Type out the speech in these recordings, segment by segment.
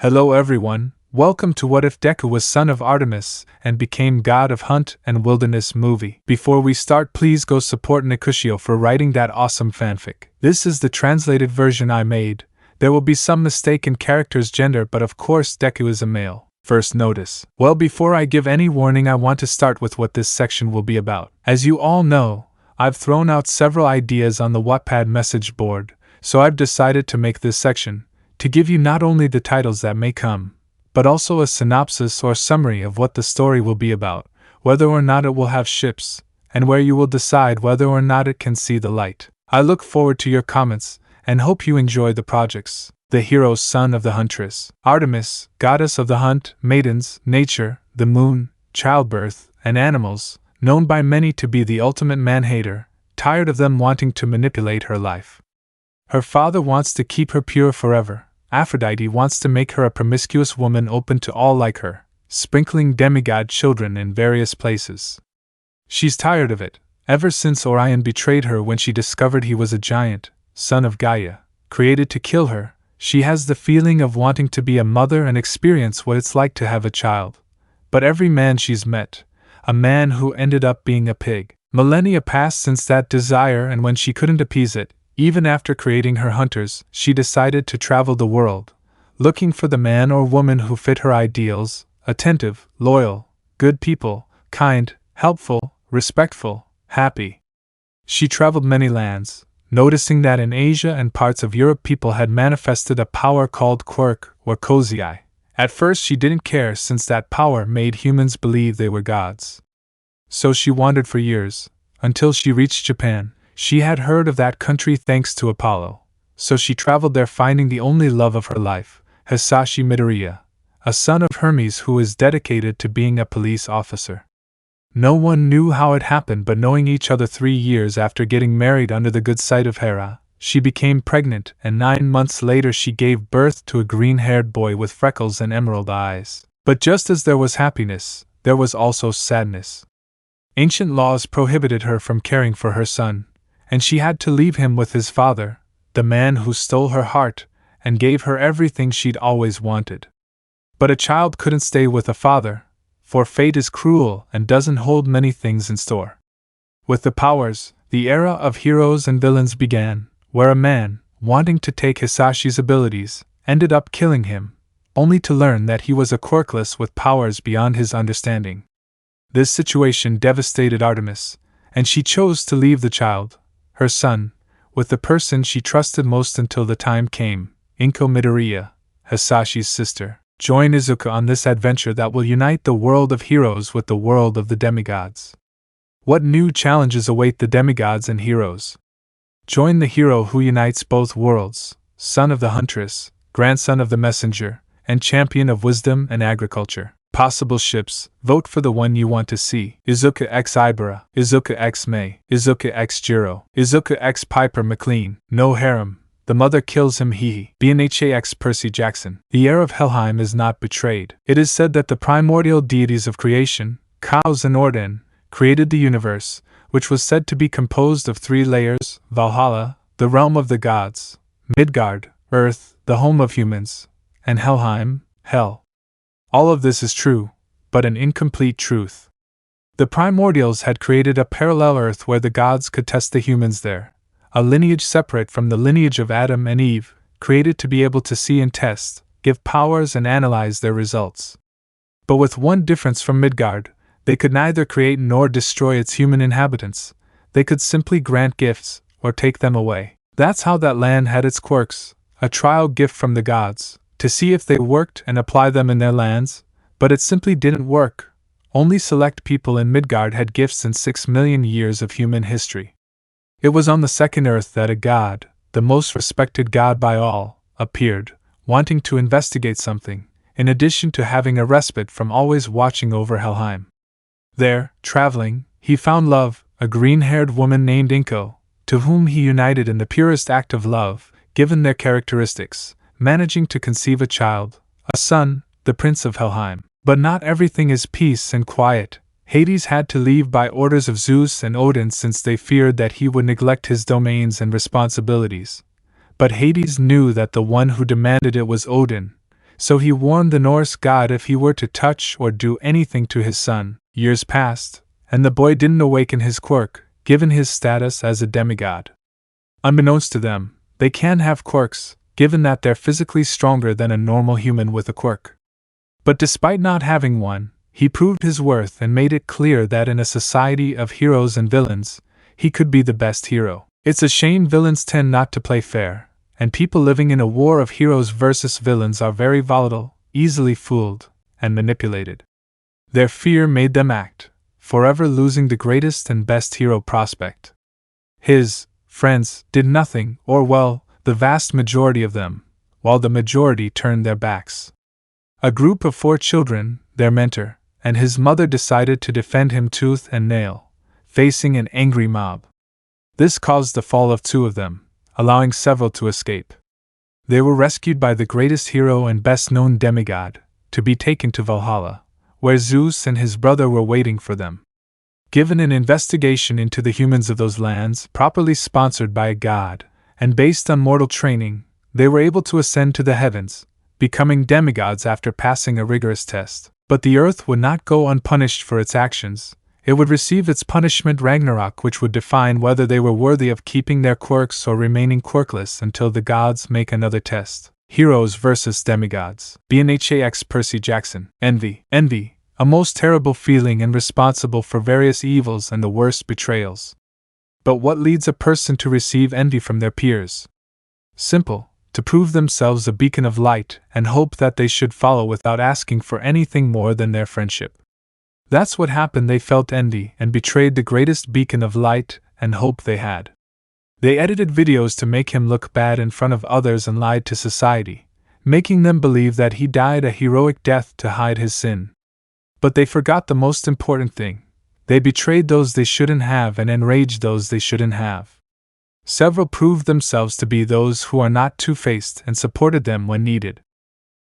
Hello everyone, welcome to What If Deku Was Son of Artemis and Became God of Hunt and Wilderness movie. Before we start, please go support Nicuchio for writing that awesome fanfic. This is the translated version I made. There will be some mistake in character's gender, but of course Deku is a male. First notice. Well, before I give any warning, I want to start with what this section will be about. As you all know, I've thrown out several ideas on the Wattpad message board, so I've decided to make this section to give you not only the titles that may come, but also a synopsis or summary of what the story will be about, whether or not it will have ships, and where you will decide whether or not it can see the light. I look forward to your comments, and hope you enjoy the projects. The hero's son of the huntress. Artemis, goddess of the hunt, maidens, nature, the moon, childbirth, and animals, known by many to be the ultimate man-hater, tired of them wanting to manipulate her life. Her father wants to keep her pure forever. Aphrodite wants to make her a promiscuous woman open to all like her, sprinkling demigod children in various places. She's tired of it, ever since Orion betrayed her when she discovered he was a giant, son of Gaia, created to kill her. She has the feeling of wanting to be a mother and experience what it's like to have a child. But every man she's met, a man who ended up being a pig. Millennia passed since that desire, and when she couldn't appease it, even after creating her hunters, she decided to travel the world, looking for the man or woman who fit her ideals: attentive, loyal, good people, kind, helpful, respectful, happy. She traveled many lands, noticing that in Asia and parts of Europe people had manifested a power called Quirk or Cozy Eye. At first she didn't care, since that power made humans believe they were gods. So she wandered for years, until she reached Japan. She had heard of that country thanks to Apollo, so she traveled there, finding the only love of her life, Hisashi Midoriya, a son of Hermes who is dedicated to being a police officer. No one knew how it happened, but knowing each other 3 years after getting married under the good sight of Hera, she became pregnant, and 9 months later she gave birth to a green-haired boy with freckles and emerald eyes. But just as there was happiness, there was also sadness. Ancient laws prohibited her from caring for her son, and she had to leave him with his father, the man who stole her heart and gave her everything she'd always wanted. But a child couldn't stay with a father, for fate is cruel and doesn't hold many things in store. With the powers, the era of heroes and villains began, where a man, wanting to take Hisashi's abilities, ended up killing him, only to learn that he was a Quirkless with powers beyond his understanding. This situation devastated Artemis, and she chose to leave the child, her son, with the person she trusted most until the time came, Inko Midoriya, Hisashi's sister. Join Izuku on this adventure that will unite the world of heroes with the world of the demigods. What new challenges await the demigods and heroes? Join the hero who unites both worlds, son of the huntress, grandson of the messenger, and champion of wisdom and agriculture. Possible ships: vote for the one you want to see. Izuku x Ibara, Izuku x May, Izuku x Jiro, Izuku x Piper McLean. No harem, the mother kills him hee. BNHA x Percy Jackson. The heir of Helheim is not betrayed. It is said that the primordial deities of creation, Chaos and Orden, created the universe, which was said to be composed of 3 layers: Valhalla, the realm of the gods; Midgard, Earth, the home of humans; and Helheim, Hell. All of this is true, but an incomplete truth. The primordials had created a parallel Earth where the gods could test the humans there, a lineage separate from the lineage of Adam and Eve, created to be able to see and test, give powers and analyze their results. But with one difference from Midgard: they could neither create nor destroy its human inhabitants. They could simply grant gifts, or take them away. That's how that land had its quirks, a trial gift from the gods, to see if they worked and apply them in their lands, but it simply didn't work. Only select people in Midgard had gifts in 6 million years of human history. It was on the second Earth that a god, the most respected god by all, appeared, wanting to investigate something, in addition to having a respite from always watching over Helheim. There, traveling, he found love, a green-haired woman named Inko, to whom he united in the purest act of love, given their characteristics, managing to conceive a child, a son, the Prince of Helheim. But not everything is peace and quiet. Hades had to leave by orders of Zeus and Odin, since they feared that he would neglect his domains and responsibilities. But Hades knew that the one who demanded it was Odin, So he warned the Norse god if he were to touch or do anything to his son. Years passed, and the boy didn't awaken his quirk, given his status as a demigod. Unbeknownst to them, they can have quirks, given that they're physically stronger than a normal human with a quirk. But despite not having one, he proved his worth and made it clear that in a society of heroes and villains, he could be the best hero. It's a shame villains tend not to play fair, and people living in a war of heroes versus villains are very volatile, easily fooled, and manipulated. Their fear made them act, forever losing the greatest and best hero prospect. His friends did nothing, or well, the vast majority of them, while the majority turned their backs. A group of 4 children, their mentor, and his mother decided to defend him tooth and nail, facing an angry mob. This caused the fall of 2 of them, allowing several to escape. They were rescued by the greatest hero and best-known demigod, to be taken to Valhalla, where Zeus and his brother were waiting for them. Given an investigation into the humans of those lands, properly sponsored by a god, and based on mortal training, they were able to ascend to the heavens, becoming demigods after passing a rigorous test. But the earth would not go unpunished for its actions. It would receive its punishment Ragnarok, which would define whether they were worthy of keeping their quirks or remaining quirkless until the gods make another test. Heroes versus demigods. BNHAX Percy Jackson. Envy. Envy, a most terrible feeling and responsible for various evils and the worst betrayals. But what leads a person to receive envy from their peers? Simple: to prove themselves a beacon of light and hope that they should follow without asking for anything more than their friendship. That's what happened. They felt envy and betrayed the greatest beacon of light and hope they had. They edited videos to make him look bad in front of others and lied to society, making them believe that he died a heroic death to hide his sin. But they forgot the most important thing. They betrayed those they shouldn't have and enraged those they shouldn't have. Several proved themselves to be those who are not two-faced and supported them when needed.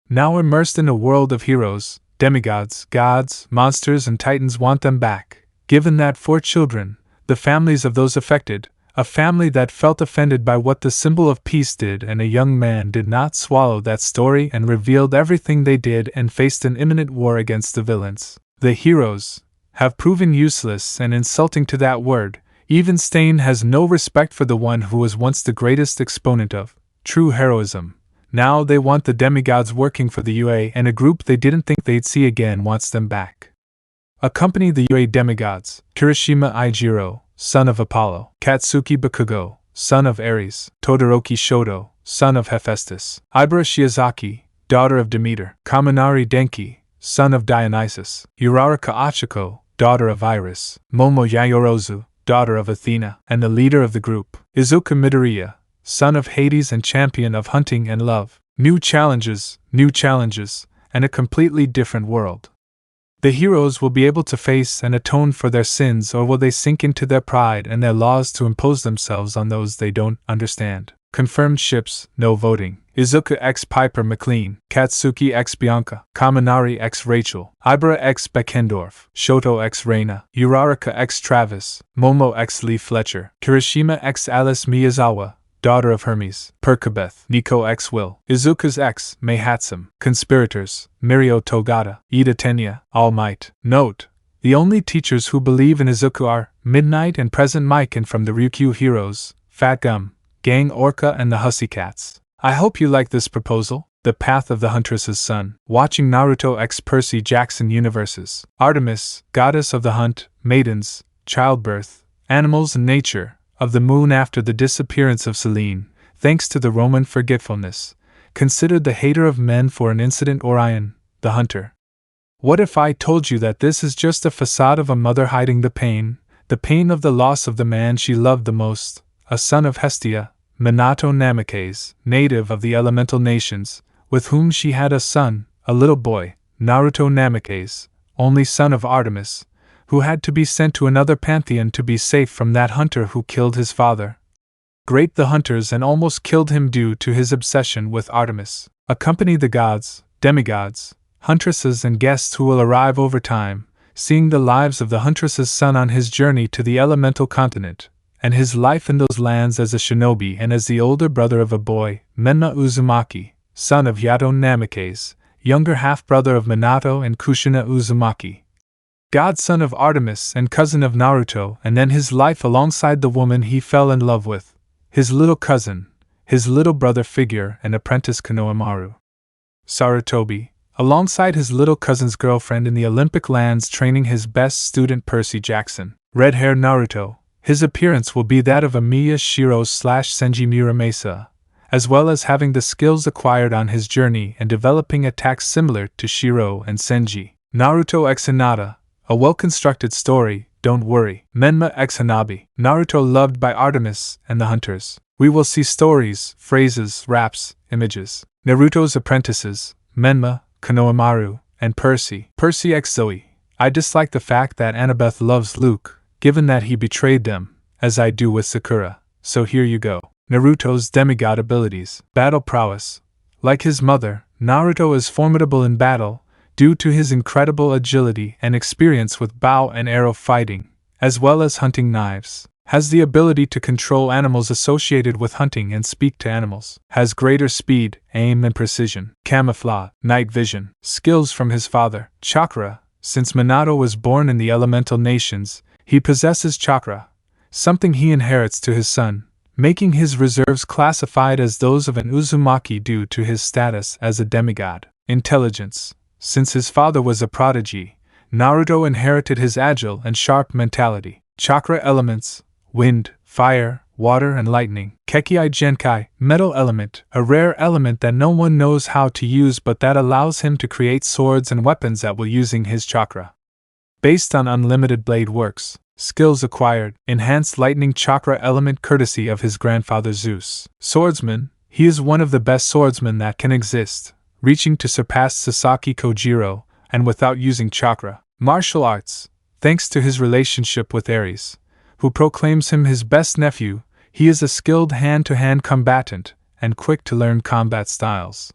Now immersed in a world of heroes, demigods, gods, monsters, and titans want them back, given that 4 children, the families of those affected, a family that felt offended by what the symbol of peace did, and a young man did not swallow that story and revealed everything they did and faced an imminent war against the villains. The heroes have proven useless and insulting to that word. Even Stain has no respect for the one who was once the greatest exponent of true heroism. Now they want the demigods working for the UA, and a group they didn't think they'd see again wants them back. Accompany the UA demigods: Kirishima Aijiro, son of Apollo; Katsuki Bakugo, son of Ares; Todoroki Shoto, son of Hephaestus; Ibara Shiozaki, daughter of Demeter; Kaminari Denki, son of Dionysus; Uraraka Achiko, daughter of Iris; Momo Yayorozu, daughter of Athena, and the leader of the group, Izuku Midoriya, son of Hades and champion of hunting and love. New challenges, and a completely different world. The heroes will be able to face and atone for their sins, or will they sink into their pride and their laws to impose themselves on those they don't understand? Confirmed ships, no voting. Izuku x Piper McLean, Katsuki x Bianca, Kaminari x Rachel, Ibara x Beckendorf, Shoto x Reina, Uraraka x Travis, Momo x Lee Fletcher, Kirishima x Alice Miyazawa, daughter of Hermes, Perkabeth, Nico x Will, Izuku's x Mei Hatsum, Conspirators, Mirio Togata, Ida Tenya, Almight. Note: the only teachers who believe in Izuku are Midnight and Present Mike, and from the Ryukyu heroes, Fat Gum, Gang Orca, and the Hussycats. I hope you like this proposal. The Path of the Huntress's Son. Watching Naruto x Percy Jackson universes. Artemis, goddess of the hunt, maidens, childbirth, animals and nature, of the moon after the disappearance of Selene, thanks to the Roman forgetfulness, considered the hater of men for an incident. Orion, the hunter. What if I told you that this is just a facade of a mother hiding the pain of the loss of the man she loved the most, a son of Hestia, Minato Namikaze, native of the elemental nations, with whom she had a son, a little boy, Naruto Namikaze, only son of Artemis, who had to be sent to another pantheon to be safe from that hunter who killed his father. Great the hunters and almost killed him due to his obsession with Artemis. Accompany the gods, demigods, huntresses and guests who will arrive over time, seeing the lives of the huntress's son on his journey to the elemental continent, and his life in those lands as a shinobi and as the older brother of a boy, Menma Uzumaki, son of Yato Namikaze, younger half-brother of Minato and Kushina Uzumaki, godson of Artemis and cousin of Naruto, and then his life alongside the woman he fell in love with, his little cousin, his little brother figure and apprentice Konohamaru Sarutobi, alongside his little cousin's girlfriend in the Olympic lands training his best student Percy Jackson. Red-haired Naruto, his appearance will be that of Amiya Shiro/Senji Muramasa, as well as having the skills acquired on his journey and developing attacks similar to Shiro and Senji. Naruto x Hinata, a well-constructed story, don't worry. Menma x Hanabi, Naruto loved by Artemis and the Hunters. We will see stories, phrases, raps, images. Naruto's apprentices, Menma, Konohamaru, and Percy. Percy x Zoe, I dislike the fact that Annabeth loves Luke, given that he betrayed them, as I do with Sakura, so here you go. Naruto's demigod abilities. Battle prowess. Like his mother, Naruto is formidable in battle, due to his incredible agility and experience with bow and arrow fighting, as well as hunting knives. Has the ability to control animals associated with hunting and speak to animals. Has greater speed, aim and precision. Camouflage, night vision. Skills from his father. Chakra. Since Minato was born in the elemental nations, he possesses chakra, something he inherits to his son, making his reserves classified as those of an Uzumaki due to his status as a demigod. Intelligence. Since his father was a prodigy, Naruto inherited his agile and sharp mentality. Chakra elements: wind, fire, water, and lightning. Kekkei Genkai, metal element, a rare element that no one knows how to use but that allows him to create swords and weapons at will using his chakra. Based on unlimited blade works. Skills acquired: enhanced lightning chakra element courtesy of his grandfather Zeus. Swordsman, he is one of the best swordsmen that can exist, reaching to surpass Sasaki Kojiro, and without using chakra. Martial arts, thanks to his relationship with Ares, who proclaims him his best nephew, he is a skilled hand-to-hand combatant, and quick to learn combat styles.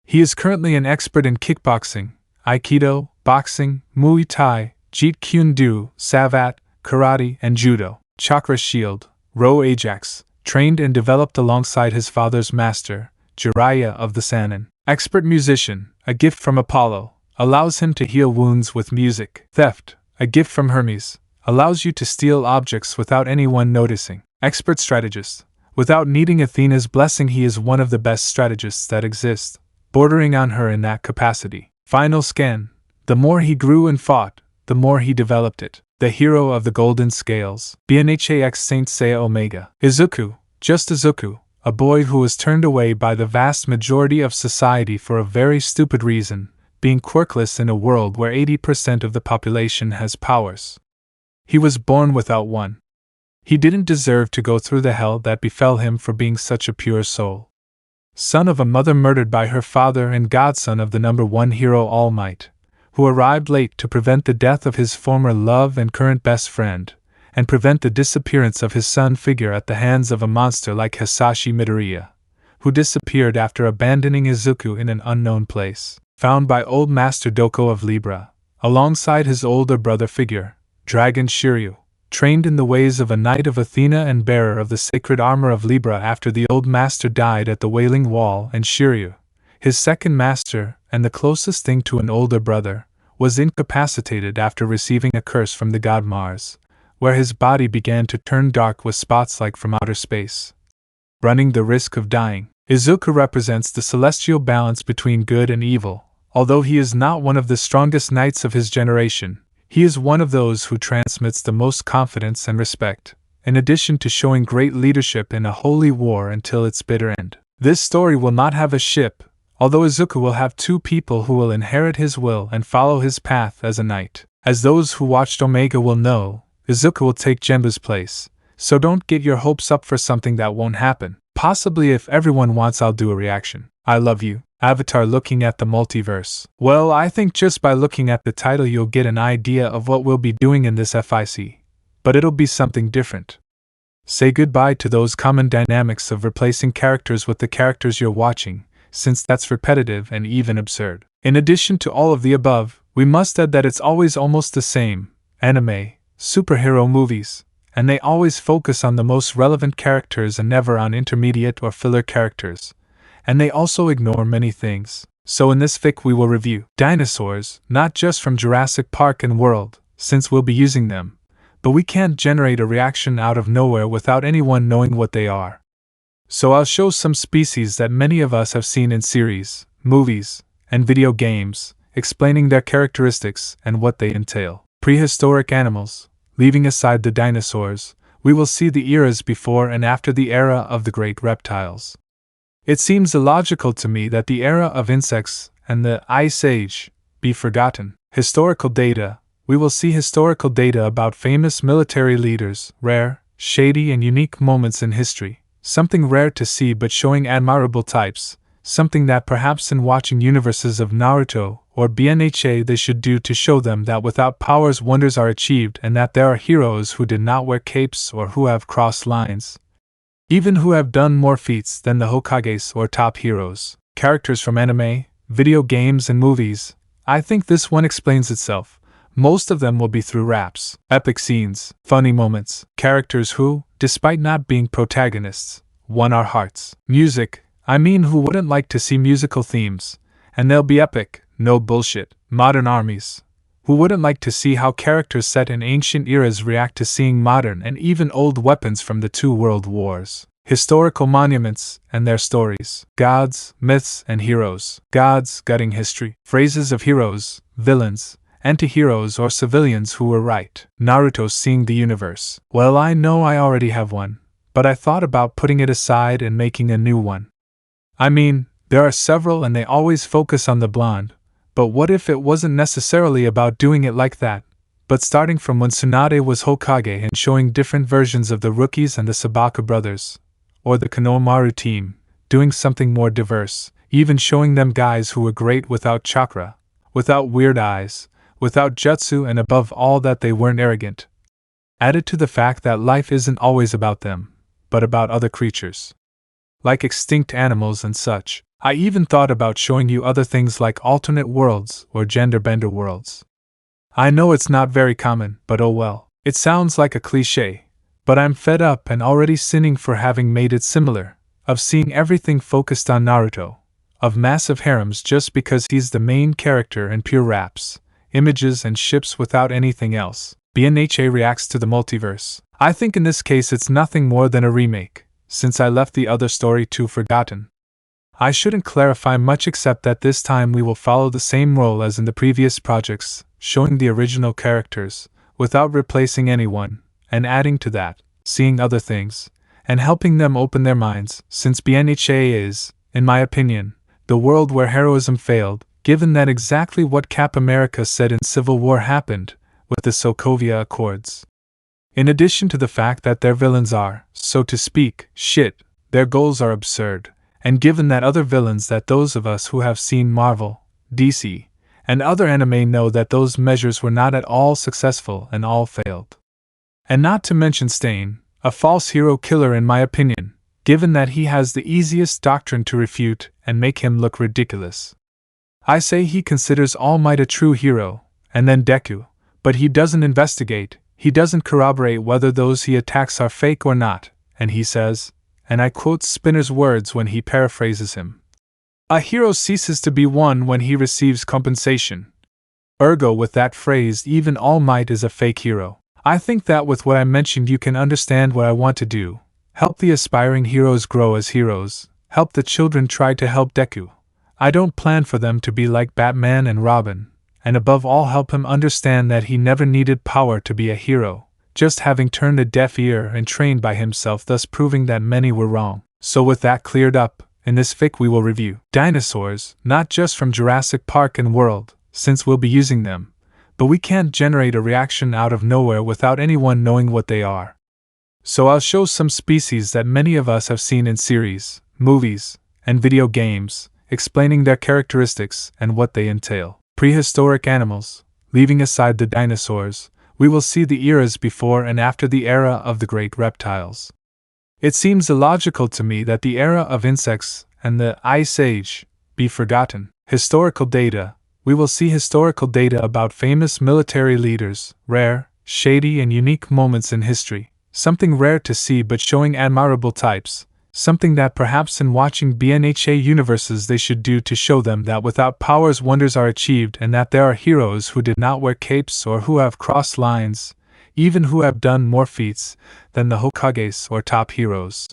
He is currently an expert in kickboxing, aikido, boxing, muay thai, jeet kune do, savate, karate, and judo. Chakra shield, Ro Ajax, trained and developed alongside his father's master, Jiraiya of the Sannin. Expert musician, a gift from Apollo, allows him to heal wounds with music. Theft, a gift from Hermes, allows you to steal objects without anyone noticing. Expert strategist, without needing Athena's blessing he is one of the best strategists that exist, bordering on her in that capacity. Final scan, the more he grew and fought, the more he developed it. The hero of the golden scales. BNHAX Saint Seiya Omega. Izuku, just Izuku, a boy who was turned away by the vast majority of society for a very stupid reason, being quirkless in a world where 80% of the population has powers. He was born without one. He didn't deserve to go through the hell that befell him for being such a pure soul. Son of a mother murdered by her father and godson of the number one hero Almight, who arrived late to prevent the death of his former love and current best friend, and prevent the disappearance of his son figure at the hands of a monster like Hisashi Midoriya, who disappeared after abandoning Izuku in an unknown place. Found by Old Master Doko of Libra, alongside his older brother figure, Dragon Shiryu, trained in the ways of a knight of Athena and bearer of the sacred armor of Libra after the old master died at the Wailing Wall, and Shiryu, his second master and the closest thing to an older brother, was incapacitated after receiving a curse from the god Mars, where his body began to turn dark with spots like from outer space, running the risk of dying. Izuku represents the celestial balance between good and evil. Although he is not one of the strongest knights of his generation, he is one of those who transmits the most confidence and respect, in addition to showing great leadership in a holy war until its bitter end. This story will not have a ship, although Izuku will have two people who will inherit his will and follow his path as a knight. As those who watched Omega will know, Izuku will take Genbu's place, so don't get your hopes up for something that won't happen. Possibly if everyone wants I'll do a reaction. I love you. Avatar looking at the multiverse. Well, I think just by looking at the title you'll get an idea of what we'll be doing in this FIC. But it'll be something different. Say goodbye to those common dynamics of replacing characters with the characters you're watching, since that's repetitive and even absurd. In addition to all of the above, we must add that it's always almost the same. Anime, superhero movies, and they always focus on the most relevant characters and never on intermediate or filler characters. And they also ignore many things. So in this fic we will review dinosaurs, not just from Jurassic Park and World, since we'll be using them, but we can't generate a reaction out of nowhere without anyone knowing what they are. So I'll show some species that many of us have seen in series, movies, and video games, explaining their characteristics and what they entail. Prehistoric animals. Leaving aside the dinosaurs, we will see the eras before and after the era of the great reptiles. It seems illogical to me that the era of insects and the Ice Age be forgotten. Historical data. We will see historical data about famous military leaders, rare, shady and unique moments in history, something rare to see but showing admirable types, something that perhaps in watching universes of Naruto or BNHA they should do to show them that without powers wonders are achieved and that there are heroes who did not wear capes or who have crossed lines. Even who have done more feats than the Hokages or top heroes. Characters from anime, video games and movies. I think this one explains itself. Most of them will be through raps, epic scenes, funny moments, characters who, despite not being protagonists, won our hearts. Music, I mean who wouldn't like to see musical themes? And they'll be epic, no bullshit. Modern armies. Who wouldn't like to see how characters set in ancient eras react to seeing modern and even old weapons from the 2 world wars? Historical monuments and their stories. Gods, myths, and heroes. Gods, gutting history. Phrases of heroes, villains, anti-heroes or civilians who were right. Naruto seeing the universe. Well, I know I already have one, but I thought about putting it aside and making a new one. I mean, there are several and they always focus on the blonde. But what if it wasn't necessarily about doing it like that, but starting from when Tsunade was Hokage and showing different versions of the rookies and the Sabaka brothers, or the Konohamaru team, doing something more diverse, even showing them guys who were great without chakra, without weird eyes, without jutsu and above all that they weren't arrogant. Added to the fact that life isn't always about them, but about other creatures. Like extinct animals and such. I even thought about showing you other things like alternate worlds or gender-bender worlds. I know it's not very common, but oh well. It sounds like a cliché, but I'm fed up and already sinning for having made it similar, of seeing everything focused on Naruto, of massive harems just because he's the main character and pure raps, images and ships without anything else. BNHA reacts to the multiverse. I think in this case it's nothing more than a remake, since I left the other story too forgotten. I shouldn't clarify much except that this time we will follow the same role as in the previous projects, showing the original characters, without replacing anyone, and adding to that, seeing other things, and helping them open their minds, since BNHA is, in my opinion, the world where heroism failed, given that exactly what Cap America said in Civil War happened, with the Sokovia Accords. In addition to the fact that their villains are, so to speak, shit, their goals are absurd. And given that other villains that those of us who have seen Marvel, DC, and other anime know that those measures were not at all successful and all failed. And not to mention Stain, a false hero killer in my opinion, given that he has the easiest doctrine to refute and make him look ridiculous. I say he considers All Might a true hero, and then Deku, but he doesn't investigate, he doesn't corroborate whether those he attacks are fake or not, and he says, and I quote Spinner's words when he paraphrases him, "A hero ceases to be one when he receives compensation." Ergo, with that phrase, even All Might is a fake hero. I think that with what I mentioned you can understand what I want to do. Help the aspiring heroes grow as heroes, help the children try to help Deku. I don't plan for them to be like Batman and Robin, and above all help him understand that he never needed power to be a hero. Just having turned a deaf ear and trained by himself, thus proving that many were wrong. So with that cleared up, in this fic we will review dinosaurs, not just from Jurassic Park and World, since we'll be using them, but we can't generate a reaction out of nowhere without anyone knowing what they are. So I'll show some species that many of us have seen in series, movies, and video games, explaining their characteristics and what they entail. Prehistoric animals. Leaving aside the dinosaurs, we will see the eras before and after the era of the great reptiles. It seems illogical to me that the era of insects and the Ice Age be forgotten. Historical data. We will see historical data about famous military leaders, rare, shady and unique moments in history, something rare to see but showing admirable types, something that perhaps in watching BNHA universes they should do to show them that without powers wonders are achieved and that there are heroes who did not wear capes or who have crossed lines, even who have done more feats than the Hokages or top heroes.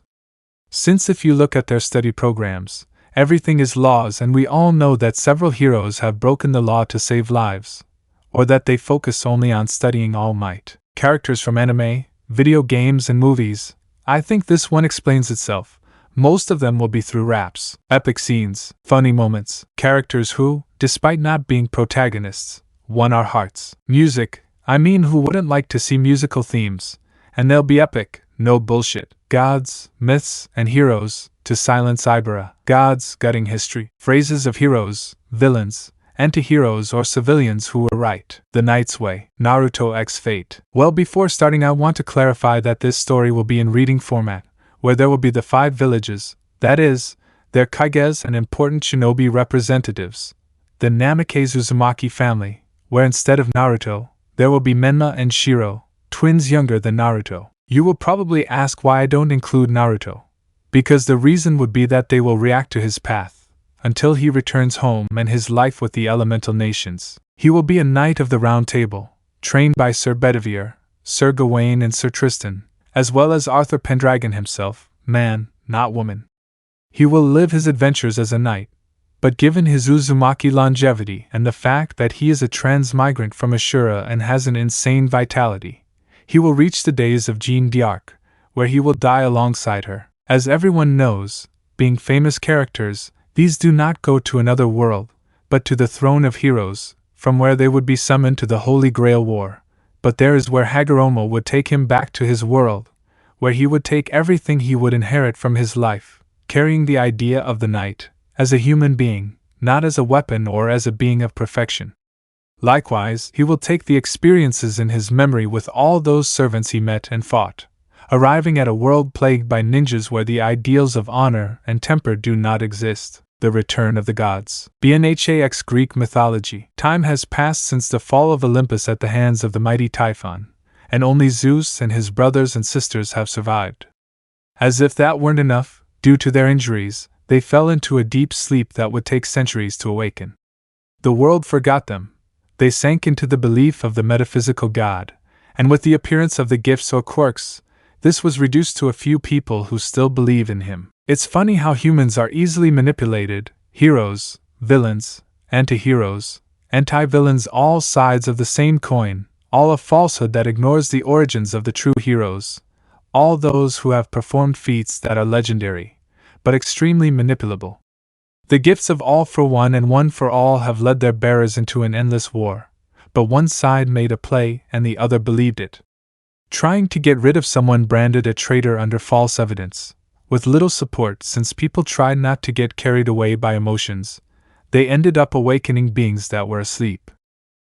Since if you look at their study programs, everything is laws, and we all know that several heroes have broken the law to save lives, or that they focus only on studying All Might. Characters from anime, video games, and movies, I think this one explains itself. Most of them will be through raps, epic scenes, funny moments, characters who, despite not being protagonists, won our hearts. Music, I mean, who wouldn't like to see musical themes? And they'll be epic, no bullshit. Gods, myths, and heroes, to silence Ibera. Gods, gutting history. Phrases of heroes, villains, anti-heroes or civilians who were right. The Knight's Way. Naruto X Fate. Well, before starting, I want to clarify that this story will be in reading format, where there will be the 5 villages, that is, their Kages and important shinobi representatives. The Namikaze Uzumaki family, where instead of Naruto, there will be Menma and Shiro, twins younger than Naruto. You will probably ask why I don't include Naruto. Because the reason would be that they will react to his path, until he returns home and his life with the elemental nations. He will be a Knight of the Round Table, trained by Sir Bedivere, Sir Gawain and Sir Tristan, as well as Arthur Pendragon himself, man, not woman. He will live his adventures as a knight, but given his Uzumaki longevity and the fact that he is a transmigrant from Ashura and has an insane vitality, he will reach the days of Jeanne d'Arc, where he will die alongside her. As everyone knows, being famous characters, these do not go to another world, but to the throne of heroes, from where they would be summoned to the Holy Grail War. But there is where Hagoromo would take him back to his world, where he would take everything he would inherit from his life, carrying the idea of the knight, as a human being, not as a weapon or as a being of perfection. Likewise, he will take the experiences in his memory with all those servants he met and fought, arriving at a world plagued by ninjas where the ideals of honor and temper do not exist. The Return of the Gods. BNHAX Greek mythology. Time has passed since the fall of Olympus at the hands of the mighty Typhon, and only Zeus and his brothers and sisters have survived. As if that weren't enough, due to their injuries, they fell into a deep sleep that would take centuries to awaken. The world forgot them. They sank into the belief of the metaphysical god, and with the appearance of the gifts or quirks, this was reduced to a few people who still believe in him. It's funny how humans are easily manipulated, heroes, villains, anti-heroes, anti-villains, all sides of the same coin, all a falsehood that ignores the origins of the true heroes, all those who have performed feats that are legendary, but extremely manipulable. The gifts of all for one and one for all have led their bearers into an endless war, but one side made a play and the other believed it. Trying to get rid of someone branded a traitor under false evidence, with little support since people tried not to get carried away by emotions, they ended up awakening beings that were asleep.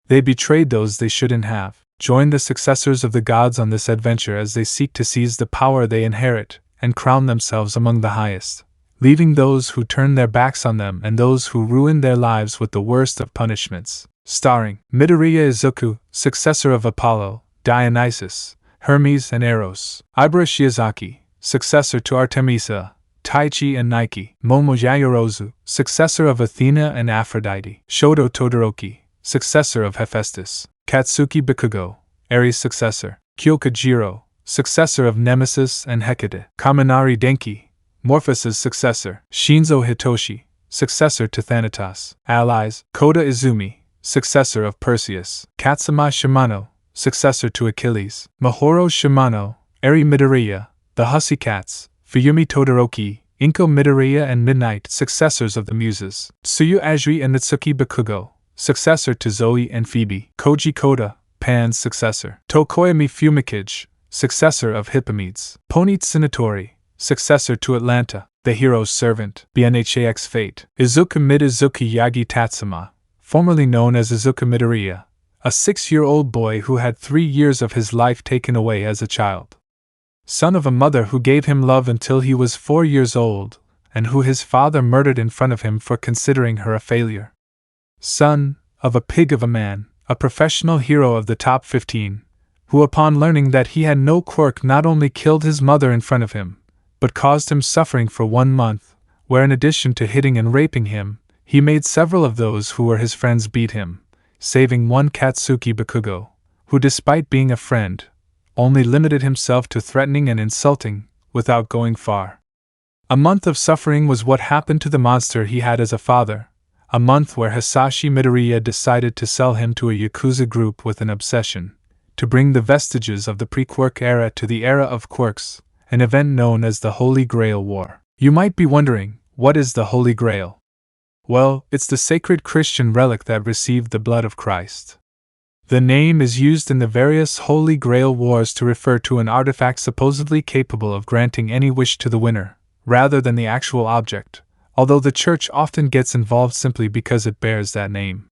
They betrayed those they shouldn't have. Join the successors of the gods on this adventure as they seek to seize the power they inherit and crown themselves among the highest, leaving those who turn their backs on them and those who ruin their lives with the worst of punishments. Starring Midoriya Izuku, successor of Apollo, Dionysus, Hermes and Eros. Ibara Shiozaki, successor to Artemisa, Taichi and Nike. Momo Yayorozu, successor of Athena and Aphrodite. Shoto Todoroki, successor of Hephaestus. Katsuki Bikugo, Ares' successor. Kyoka Jiro, successor of Nemesis and Hecate. Kaminari Denki, Morpheus' successor. Shinzo Hitoshi, successor to Thanatos. Allies: Koda Izumi, successor of Perseus. Katsuma Shimano, successor to Achilles. Mahoro Shimano, Eri Midoriya, the Hussy Cats. Fuyumi Todoroki, Inko Midoriya and Midnight, successors of the Muses. Tsuyu Ajiri and Natsuki Bakugo, successor to Zoe and Phoebe. Koji Koda, Pan's successor. Tokoyami Fumikage, successor of Hippomedes. Ponit Sinatori, successor to Atlanta, the hero's servant. BNHAX Fate. Izuku Mizuki Yagi Tatsuma, formerly known as Izuku Midoriya, a 6-year-old boy who had 3 years of his life taken away as a child. Son of a mother who gave him love until he was 4 years old, and who his father murdered in front of him for considering her a failure. Son of a pig of a man, a professional hero of the top 15, who upon learning that he had no quirk not only killed his mother in front of him, but caused him suffering for 1 month, where in addition to hitting and raping him, he made several of those who were his friends beat him, saving one Katsuki Bakugo, who despite being a friend, only limited himself to threatening and insulting, without going far. A month of suffering was what happened to the monster he had as a father, a month where Hisashi Midoriya decided to sell him to a Yakuza group with an obsession, to bring the vestiges of the pre-Quirk era to the era of Quirks, an event known as the Holy Grail War. You might be wondering, what is the Holy Grail? Well, it's the sacred Christian relic that received the blood of Christ. The name is used in the various Holy Grail Wars to refer to an artifact supposedly capable of granting any wish to the winner, rather than the actual object, although the church often gets involved simply because it bears that name.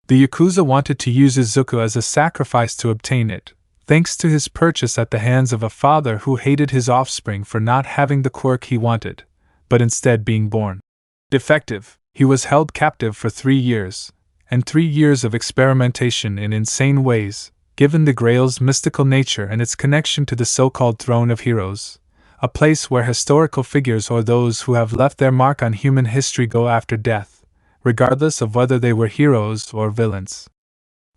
The Yakuza wanted to use Izuku as a sacrifice to obtain it, thanks to his purchase at the hands of a father who hated his offspring for not having the quirk he wanted, but instead being born defective. He was held captive for 3 years, and 3 years of experimentation in insane ways, given the Grail's mystical nature and its connection to the so-called Throne of Heroes, a place where historical figures or those who have left their mark on human history go after death, regardless of whether they were heroes or villains.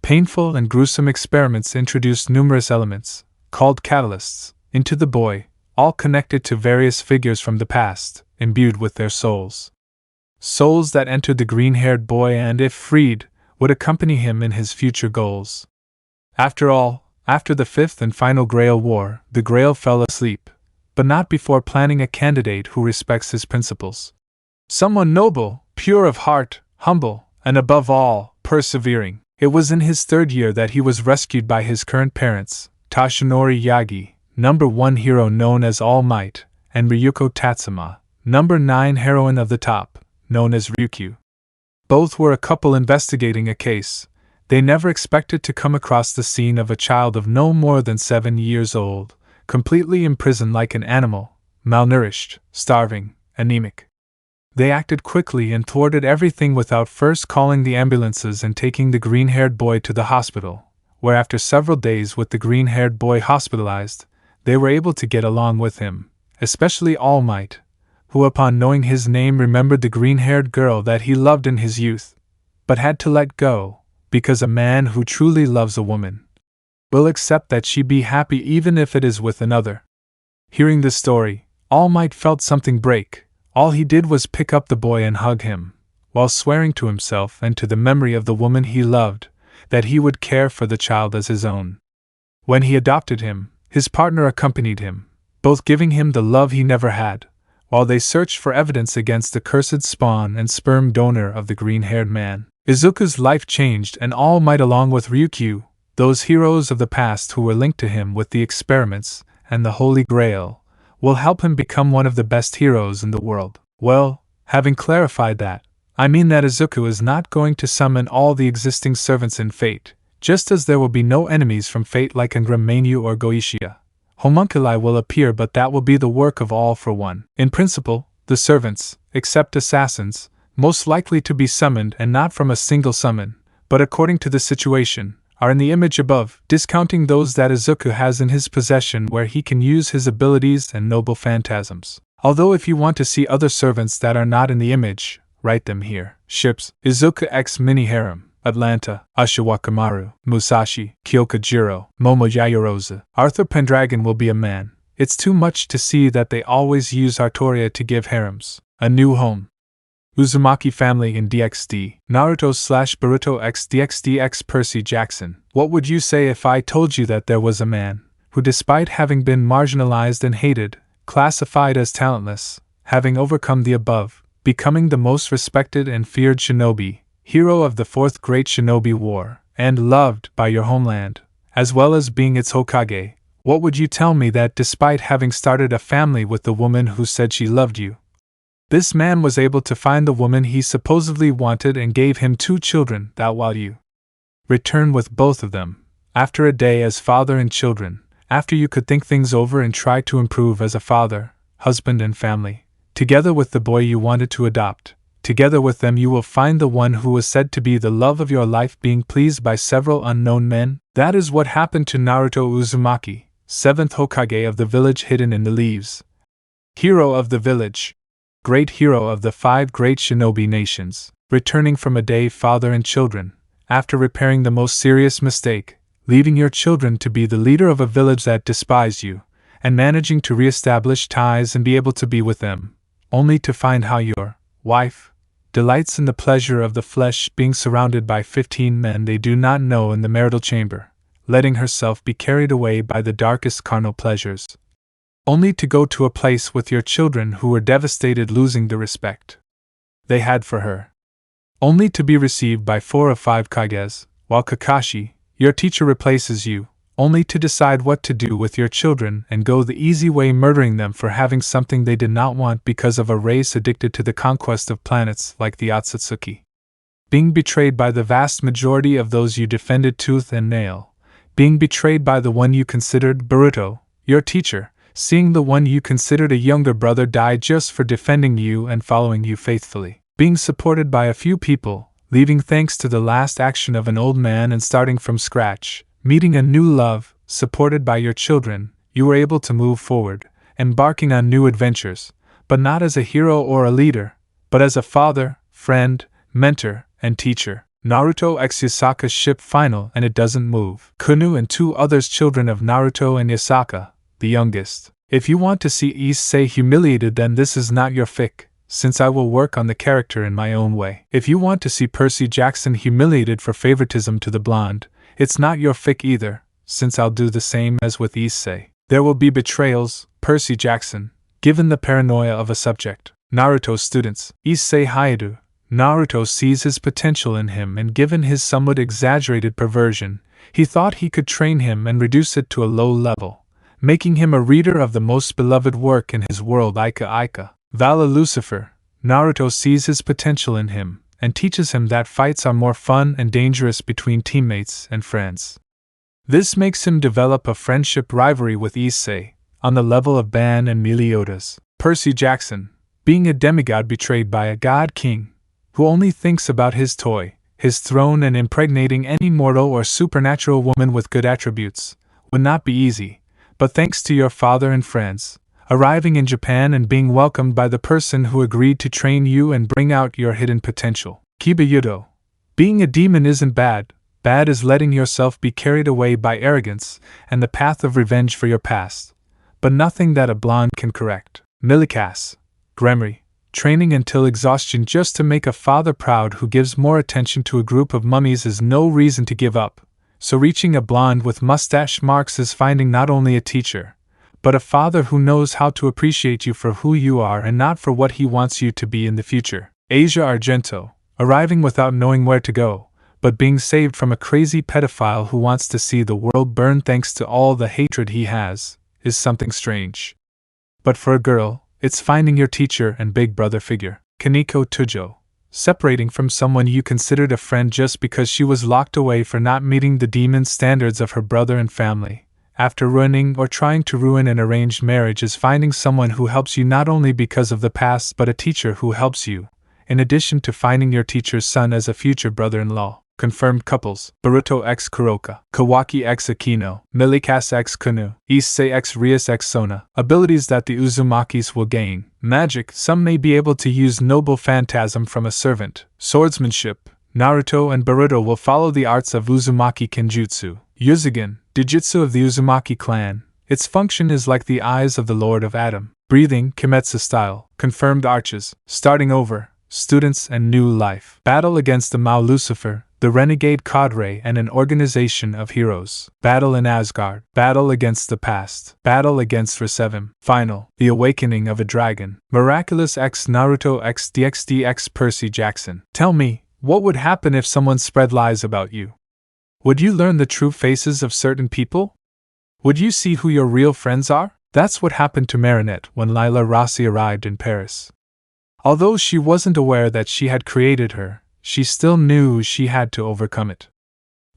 Painful and gruesome experiments introduced numerous elements, called catalysts, into the boy, all connected to various figures from the past, imbued with their souls. Souls that entered the green-haired boy and, if freed, would accompany him in his future goals. After all, after the 5th and final Grail War, the Grail fell asleep, but not before planning a candidate who respects his principles. Someone noble, pure of heart, humble, and above all, persevering. It was in his 3rd year that he was rescued by his current parents, Toshinori Yagi, number 1 hero known as Almight, and Ryuko Tatsuma, number 9 heroine of the top, known as Ryukyu. Both were a couple investigating a case. They never expected to come across the scene of a child of no more than 7 years old, completely imprisoned like an animal, malnourished, starving, anemic. They acted quickly and thwarted everything without first calling the ambulances and taking the green-haired boy to the hospital, where after several days with the green-haired boy hospitalized, they were able to get along with him, especially Almight, who upon knowing his name remembered the green-haired girl that he loved in his youth, but had to let go, because a man who truly loves a woman will accept that she be happy even if it is with another. Hearing this story, Almight felt something break. All he did was pick up the boy and hug him, while swearing to himself and to the memory of the woman he loved, that he would care for the child as his own. When he adopted him, his partner accompanied him, both giving him the love he never had, while they searched for evidence against the cursed spawn and sperm donor of the green-haired man. Izuku's life changed, and All Might along with Ryukyu, those heroes of the past who were linked to him with the experiments and the Holy Grail, will help him become one of the best heroes in the world. Well, having clarified that, I mean that Izuku is not going to summon all the existing servants in Fate, just as there will be no enemies from Fate like Ingram Mainyu or Goetia. Homunculi will appear, but that will be the work of all for one. In principle, the servants, except assassins, most likely to be summoned and not from a single summon, but according to the situation, are in the image above, discounting those that Izuku has in his possession where he can use his abilities and noble phantasms. Although if you want to see other servants that are not in the image, write them here. Ships: Izuku X Mini Harem, Atlanta, Ashiwakamaru, Musashi, Kyokujiro, Momo Yaoyorozu. Arthur Pendragon will be a man. It's too much to see that they always use Artoria to give harems a new home. Uzumaki family in DxD, Naruto/Boruto X DxD X Percy Jackson. What would you say if I told you that there was a man who, despite having been marginalized and hated, classified as talentless, having overcome the above, becoming the most respected and feared shinobi, hero of the Fourth Great Shinobi War, and loved by your homeland, as well as being its Hokage? What would you tell me that despite having started a family with the woman who said she loved you, this man was able to find the woman he supposedly wanted and gave him 2 children, that while you returned with both of them, after a day as father and children, after you could think things over and try to improve as a father, husband and family, together with the boy you wanted to adopt, together with them you will find the one who was said to be the love of your life being pleased by several unknown men? That is what happened to Naruto Uzumaki, 7th Hokage of the village hidden in the leaves. Hero of the village. Great hero of the 5 great shinobi nations. Returning from a day father and children, after repairing the most serious mistake, leaving your children to be the leader of a village that despised you, and managing to re-establish ties and be able to be with them, only to find how your wife delights in the pleasure of the flesh, being surrounded by 15 men they do not know in the marital chamber, letting herself be carried away by the darkest carnal pleasures, only to go to a place with your children who were devastated, losing the respect they had for her, only to be received by 4 of 5 kages, while Kakashi, your teacher, replaces you, only to decide what to do with your children and go the easy way, murdering them for having something they did not want because of a race addicted to the conquest of planets like the Otsutsuki. Being betrayed by the vast majority of those you defended tooth and nail. Being betrayed by the one you considered Boruto, your teacher, seeing the one you considered a younger brother die just for defending you and following you faithfully. Being supported by a few people, leaving thanks to the last action of an old man and starting from scratch, meeting a new love, supported by your children, you were able to move forward, embarking on new adventures, but not as a hero or a leader, but as a father, friend, mentor, and teacher. Naruto x Yasaka's ship final and it doesn't move. Kunu and 2 others, children of Naruto and Yasaka, the youngest. If you want to see Issei humiliated, then this is not your fic, since I will work on the character in my own way. If you want to see Percy Jackson humiliated for favoritism to the blonde, it's not your fic either, since I'll do the same as with Issei. There will be betrayals, Percy Jackson, given the paranoia of a subject. Naruto's students, Issei Hayato. Naruto sees his potential in him, and given his somewhat exaggerated perversion, he thought he could train him and reduce it to a low level, making him a reader of the most beloved work in his world, Ika Ika. Vala Lucifer. Naruto sees his potential in him, and teaches him that fights are more fun and dangerous between teammates and friends. This makes him develop a friendship rivalry with Issei, on the level of Ban and Meliodas. Percy Jackson, being a demigod betrayed by a god king, who only thinks about his toy, his throne, and impregnating any mortal or supernatural woman with good attributes, would not be easy, but thanks to your father and friends, arriving in Japan and being welcomed by the person who agreed to train you and bring out your hidden potential. Kiba Yudo. Being a demon isn't bad, bad is letting yourself be carried away by arrogance and the path of revenge for your past, but nothing that a blonde can correct. Milikas. Gremory. Training until exhaustion just to make a father proud who gives more attention to a group of mummies is no reason to give up, so reaching a blonde with mustache marks is finding not only a teacher, but a father who knows how to appreciate you for who you are and not for what he wants you to be in the future. Asia Argento. Arriving without knowing where to go, but being saved from a crazy pedophile who wants to see the world burn thanks to all the hatred he has, is something strange. But for a girl, it's finding your teacher and big brother figure. Kaneko Tujo. Separating from someone you considered a friend just because she was locked away for not meeting the demon standards of her brother and family. After ruining or trying to ruin an arranged marriage is finding someone who helps you not only because of the past but a teacher who helps you, in addition to finding your teacher's son as a future brother-in-law. Confirmed couples: Boruto x Kuroka, Kawaki x Akino, Milikas x Kunu, Issei x Rias x Sona. Abilities that the Uzumakis will gain. Magic: some may be able to use Noble Phantasm from a servant. Swordsmanship: Naruto and Boruto will follow the arts of Uzumaki Kenjutsu. Yuzugen, Dijutsu of the Uzumaki clan. Its function is like the eyes of the Lord of Adam. Breathing: Kimetsu style. Confirmed arches: starting over, students and new life. Battle against the Mao Lucifer, the renegade cadre and an organization of heroes. Battle in Asgard. Battle against the past. Battle against Resevim. Final. The awakening of a dragon. Miraculous x Naruto x DXD x Percy Jackson. Tell me, what would happen if someone spread lies about you? Would you learn the true faces of certain people? Would you see who your real friends are? That's what happened to Marinette when Lila Rossi arrived in Paris. Although she wasn't aware that she had created her, she still knew she had to overcome it.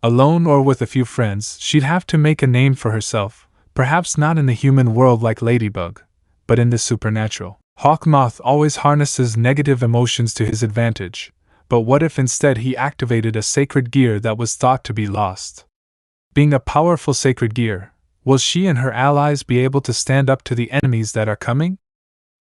Alone or with a few friends, she'd have to make a name for herself, perhaps not in the human world like Ladybug, but in the supernatural. Hawkmoth always harnesses negative emotions to his advantage, but what if instead he activated a sacred gear that was thought to be lost? Being a powerful sacred gear, will she and her allies be able to stand up to the enemies that are coming?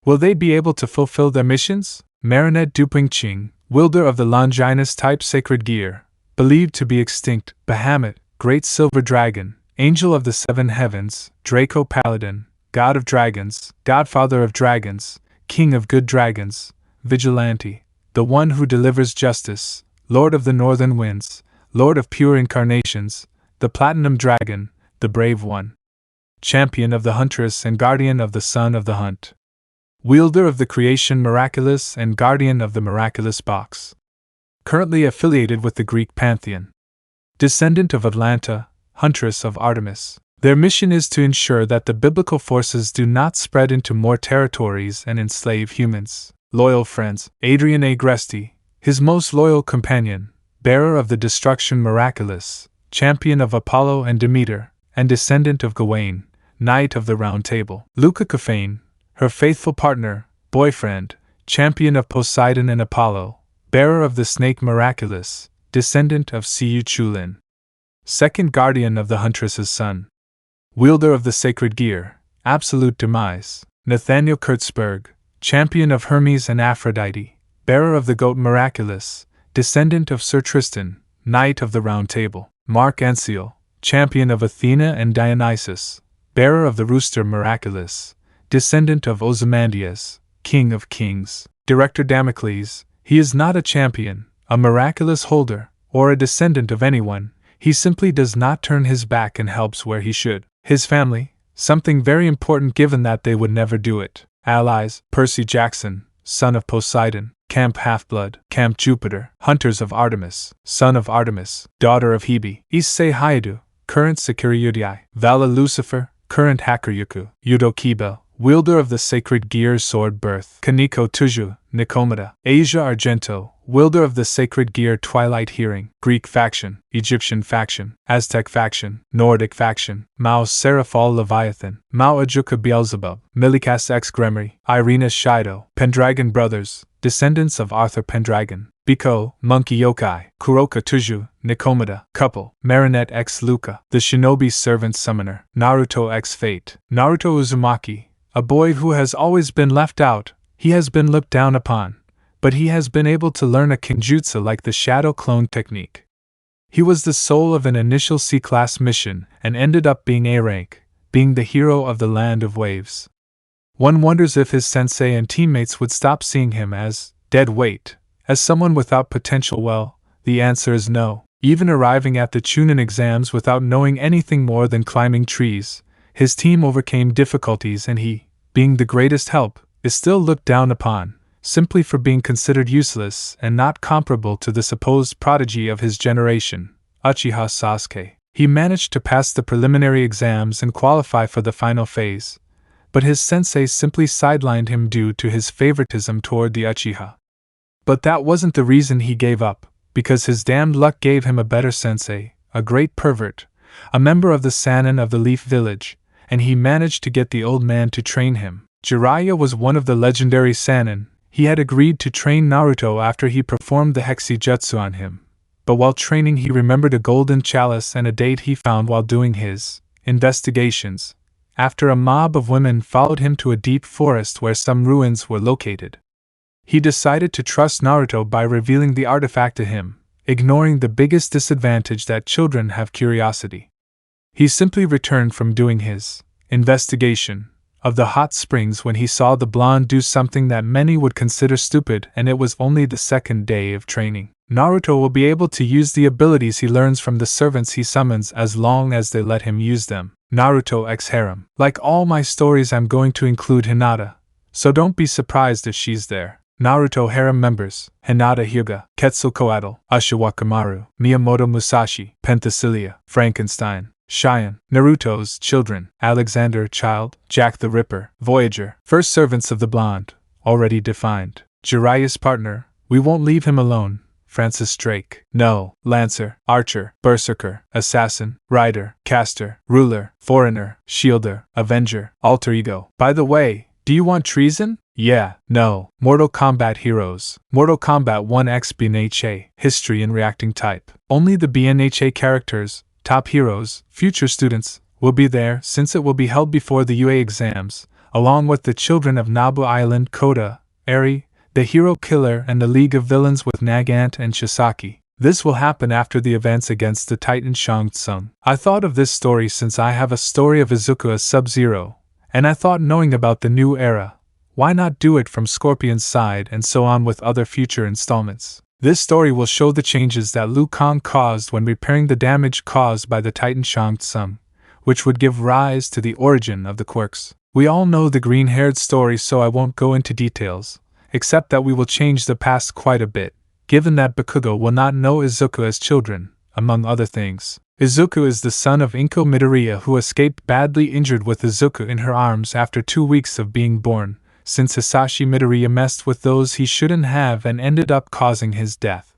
Will they be able to fulfill their missions? Marinette Dupingqing, wielder of the Longinus-type sacred gear, believed to be extinct, Bahamut, Great Silver Dragon, Angel of the Seven Heavens, Draco Paladin, God of Dragons, Godfather of Dragons, King of Good Dragons, Vigilante, the one who delivers justice, Lord of the Northern Winds, Lord of Pure Incarnations, the Platinum Dragon, the Brave One, Champion of the Huntress and Guardian of the Son of the Hunt, Wielder of the Creation Miraculous and Guardian of the Miraculous Box, currently affiliated with the Greek Pantheon, Descendant of Atlanta, Huntress of Artemis. Their mission is to ensure that the biblical forces do not spread into more territories and enslave humans. Loyal friends, Adrian Agresti, his most loyal companion, bearer of the destruction miraculous, champion of Apollo and Demeter, and descendant of Gawain, knight of the Round Table. Luca Cafane, her faithful partner, boyfriend, champion of Poseidon and Apollo, bearer of the snake miraculous, descendant of Siyu Chulin, second guardian of the Huntress's son, wielder of the sacred gear, absolute demise, Nathaniel Kurtzberg, champion of Hermes and Aphrodite, bearer of the goat miraculous, descendant of Sir Tristan, knight of the Round Table, Mark Anseal, champion of Athena and Dionysus, bearer of the rooster miraculous, descendant of Ozymandias, king of kings, director Damocles. He is not a champion, a miraculous holder, or a descendant of anyone. He simply does not turn his back and helps where he should. His family, something very important given that they would never do it. Allies, Percy Jackson, son of Poseidon, Camp Half-Blood, Camp Jupiter, Hunters of Artemis, son of Artemis, daughter of Hebe, Issei Haidu, current Sakura Vala Lucifer, current Hakuryuku, Yudo Kibel, wielder of the sacred gear sword birth, Kaneko Tuju, Nikomata, Asia Argento, wielder of the sacred gear Twilight Hearing, Greek faction, Egyptian faction, Aztec faction, Nordic faction, Mao Seraphal Leviathan, Mao Ajuka Beelzebub, Milikas X Gremory, Irina Shido, Pendragon Brothers, descendants of Arthur Pendragon, Biko, Monkey Yokai, Kuroka Tuju, Nikomata, Couple, Marinette X Luca, the Shinobi Servant Summoner, Naruto X Fate, Naruto Uzumaki, a boy who has always been left out. He has been looked down upon, but he has been able to learn a kinjutsu like the Shadow Clone technique. He was the soul of an initial C-class mission and ended up being A rank, being the hero of the Land of Waves. One wonders if his sensei and teammates would stop seeing him as dead weight, as someone without potential. Well, the answer is no. Even arriving at the Chunin exams without knowing anything more than climbing trees, his team overcame difficulties and he, being the greatest help, is still looked down upon, simply for being considered useless and not comparable to the supposed prodigy of his generation, Uchiha Sasuke. He managed to pass the preliminary exams and qualify for the final phase, but his sensei simply sidelined him due to his favoritism toward the Uchiha. But that wasn't the reason he gave up, because his damned luck gave him a better sensei, a great pervert, a member of the Sannin of the Leaf Village, and he managed to get the old man to train him. Jiraiya was one of the legendary Sannin. He had agreed to train Naruto after he performed the Hexijutsu on him, but while training he remembered a golden chalice and a date he found while doing his investigations, after a mob of women followed him to a deep forest where some ruins were located. He decided to trust Naruto by revealing the artifact to him, ignoring the biggest disadvantage that children have: curiosity. He simply returned from doing his investigation of the hot springs when he saw the blonde do something that many would consider stupid, and it was only the second day of training. Naruto will be able to use the abilities he learns from the servants he summons as long as they let him use them. Naruto X Harem. Like all my stories, I'm going to include Hinata, so don't be surprised if she's there. Naruto harem members: Hinata Hyuga, Quetzalcoatl, Ushiwakamaru, Miyamoto Musashi, Penthesilea, Frankenstein, Cheyenne. Naruto's children: Alexander Child, Jack the Ripper, Voyager. First servants of the blonde, already defined. Jiraiya's partner: we won't leave him alone, Francis Drake. No. Lancer, Archer, Berserker, Assassin, Rider, Caster, Ruler, Foreigner, Shielder, Avenger, Alter Ego. By the way, do you want treason? Yeah. No. Mortal Kombat heroes. Mortal Kombat 1x BNHA. History and reacting type. Only the BNHA characters, top heroes, future students, will be there since it will be held before the UA exams, along with the children of Nabu Island, Koda, Eri, the hero killer, and the League of Villains with Nagant and Shisaki. This will happen after the events against the Titan Shang Tsung. I thought of this story since I have a story of Izuku as Sub-Zero, and I thought, knowing about the new era, why not do it from Scorpion's side, and so on with other future installments. This story will show the changes that Liu Kang caused when repairing the damage caused by the Titan Shang Tsung, which would give rise to the origin of the Quirks. We all know the green-haired story, so I won't go into details, except that we will change the past quite a bit, given that Bakugo will not know Izuku as children, among other things. Izuku is the son of Inko Midoriya, who escaped badly injured with Izuku in her arms after 2 weeks of being born, since Hisashi Midoriya messed with those he shouldn't have and ended up causing his death.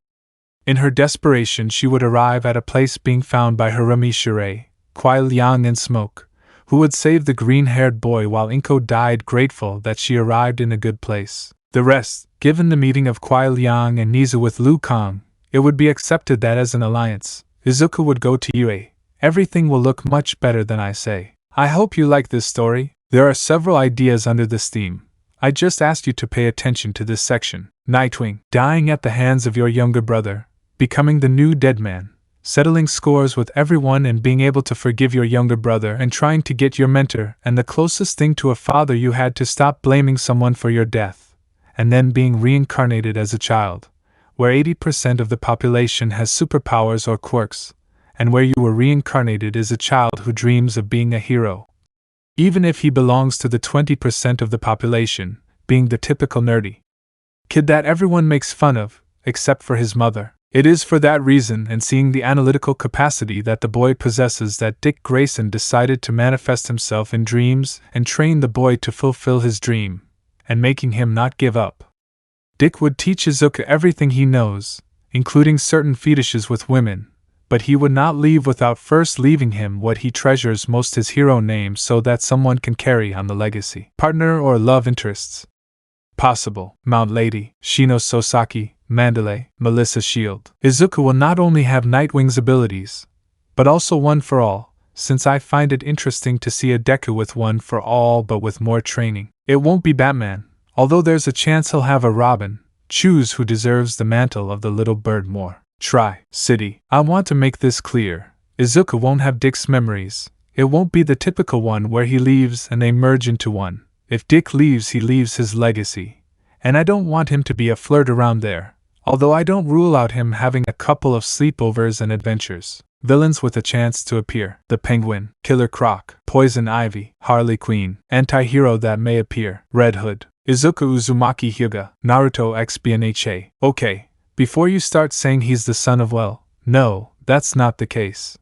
In her desperation, she would arrive at a place being found by Harumi Shirei, Kuai Liang, and Smoke, who would save the green-haired boy, while Inko died grateful that she arrived in a good place. The rest, given the meeting of Kuai Liang and Nizu with Liu Kang, it would be accepted that as an alliance, Izuku would go to Yue. Everything will look much better than I say. I hope you like this story. There are several ideas under this theme. I just asked you to pay attention to this section. Nightwing, dying at the hands of your younger brother, becoming the new dead man, settling scores with everyone and being able to forgive your younger brother, and trying to get your mentor and the closest thing to a father you had to stop blaming someone for your death, and then being reincarnated as a child, where 80% of the population has superpowers or quirks, and where you were reincarnated is a child who dreams of being a hero. Even if he belongs to the 20% of the population, being the typical nerdy kid that everyone makes fun of, except for his mother. It is for that reason, and seeing the analytical capacity that the boy possesses, that Dick Grayson decided to manifest himself in dreams and train the boy to fulfill his dream, and making him not give up. Dick would teach Izuku everything he knows, including certain fetishes with women, but he would not leave without first leaving him what he treasures most, his hero name, so that someone can carry on the legacy. Partner or love interests? Possible. Mount Lady, Shino Sosaki, Mandalay, Melissa Shield. Izuku will not only have Nightwing's abilities, but also One for All, since I find it interesting to see a Deku with One for All but with more training. It won't be Batman, although there's a chance he'll have a Robin. Choose who deserves the mantle of the little bird more. Tri-City. I want to make this clear. Izuku won't have Dick's memories. It won't be the typical one where he leaves and they merge into one. If Dick leaves, he leaves his legacy. And I don't want him to be a flirt around there, although I don't rule out him having a couple of sleepovers and adventures. Villains with a chance to appear: the Penguin, Killer Croc, Poison Ivy, Harley Quinn. Anti-hero that may appear: Red Hood, Izuku Uzumaki Hyuga, Naruto x BNHA. Okay, before you start saying he's the son of, well, no, that's not the case.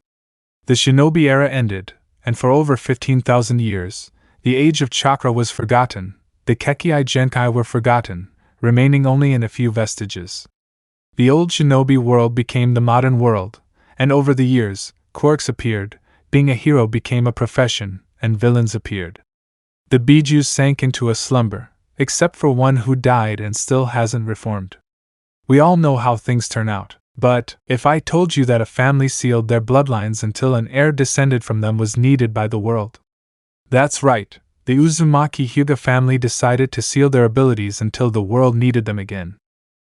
The Shinobi era ended, and for over 15,000 years, the age of chakra was forgotten, the Kekkei Genkai were forgotten, remaining only in a few vestiges. The old shinobi world became the modern world, and over the years, quirks appeared, being a hero became a profession, and villains appeared. The Bijus sank into a slumber, except for one who died and still hasn't reformed. We all know how things turn out, but if I told you that a family sealed their bloodlines until an heir descended from them was needed by the world? That's right, the Uzumaki Hyuga family decided to seal their abilities until the world needed them again.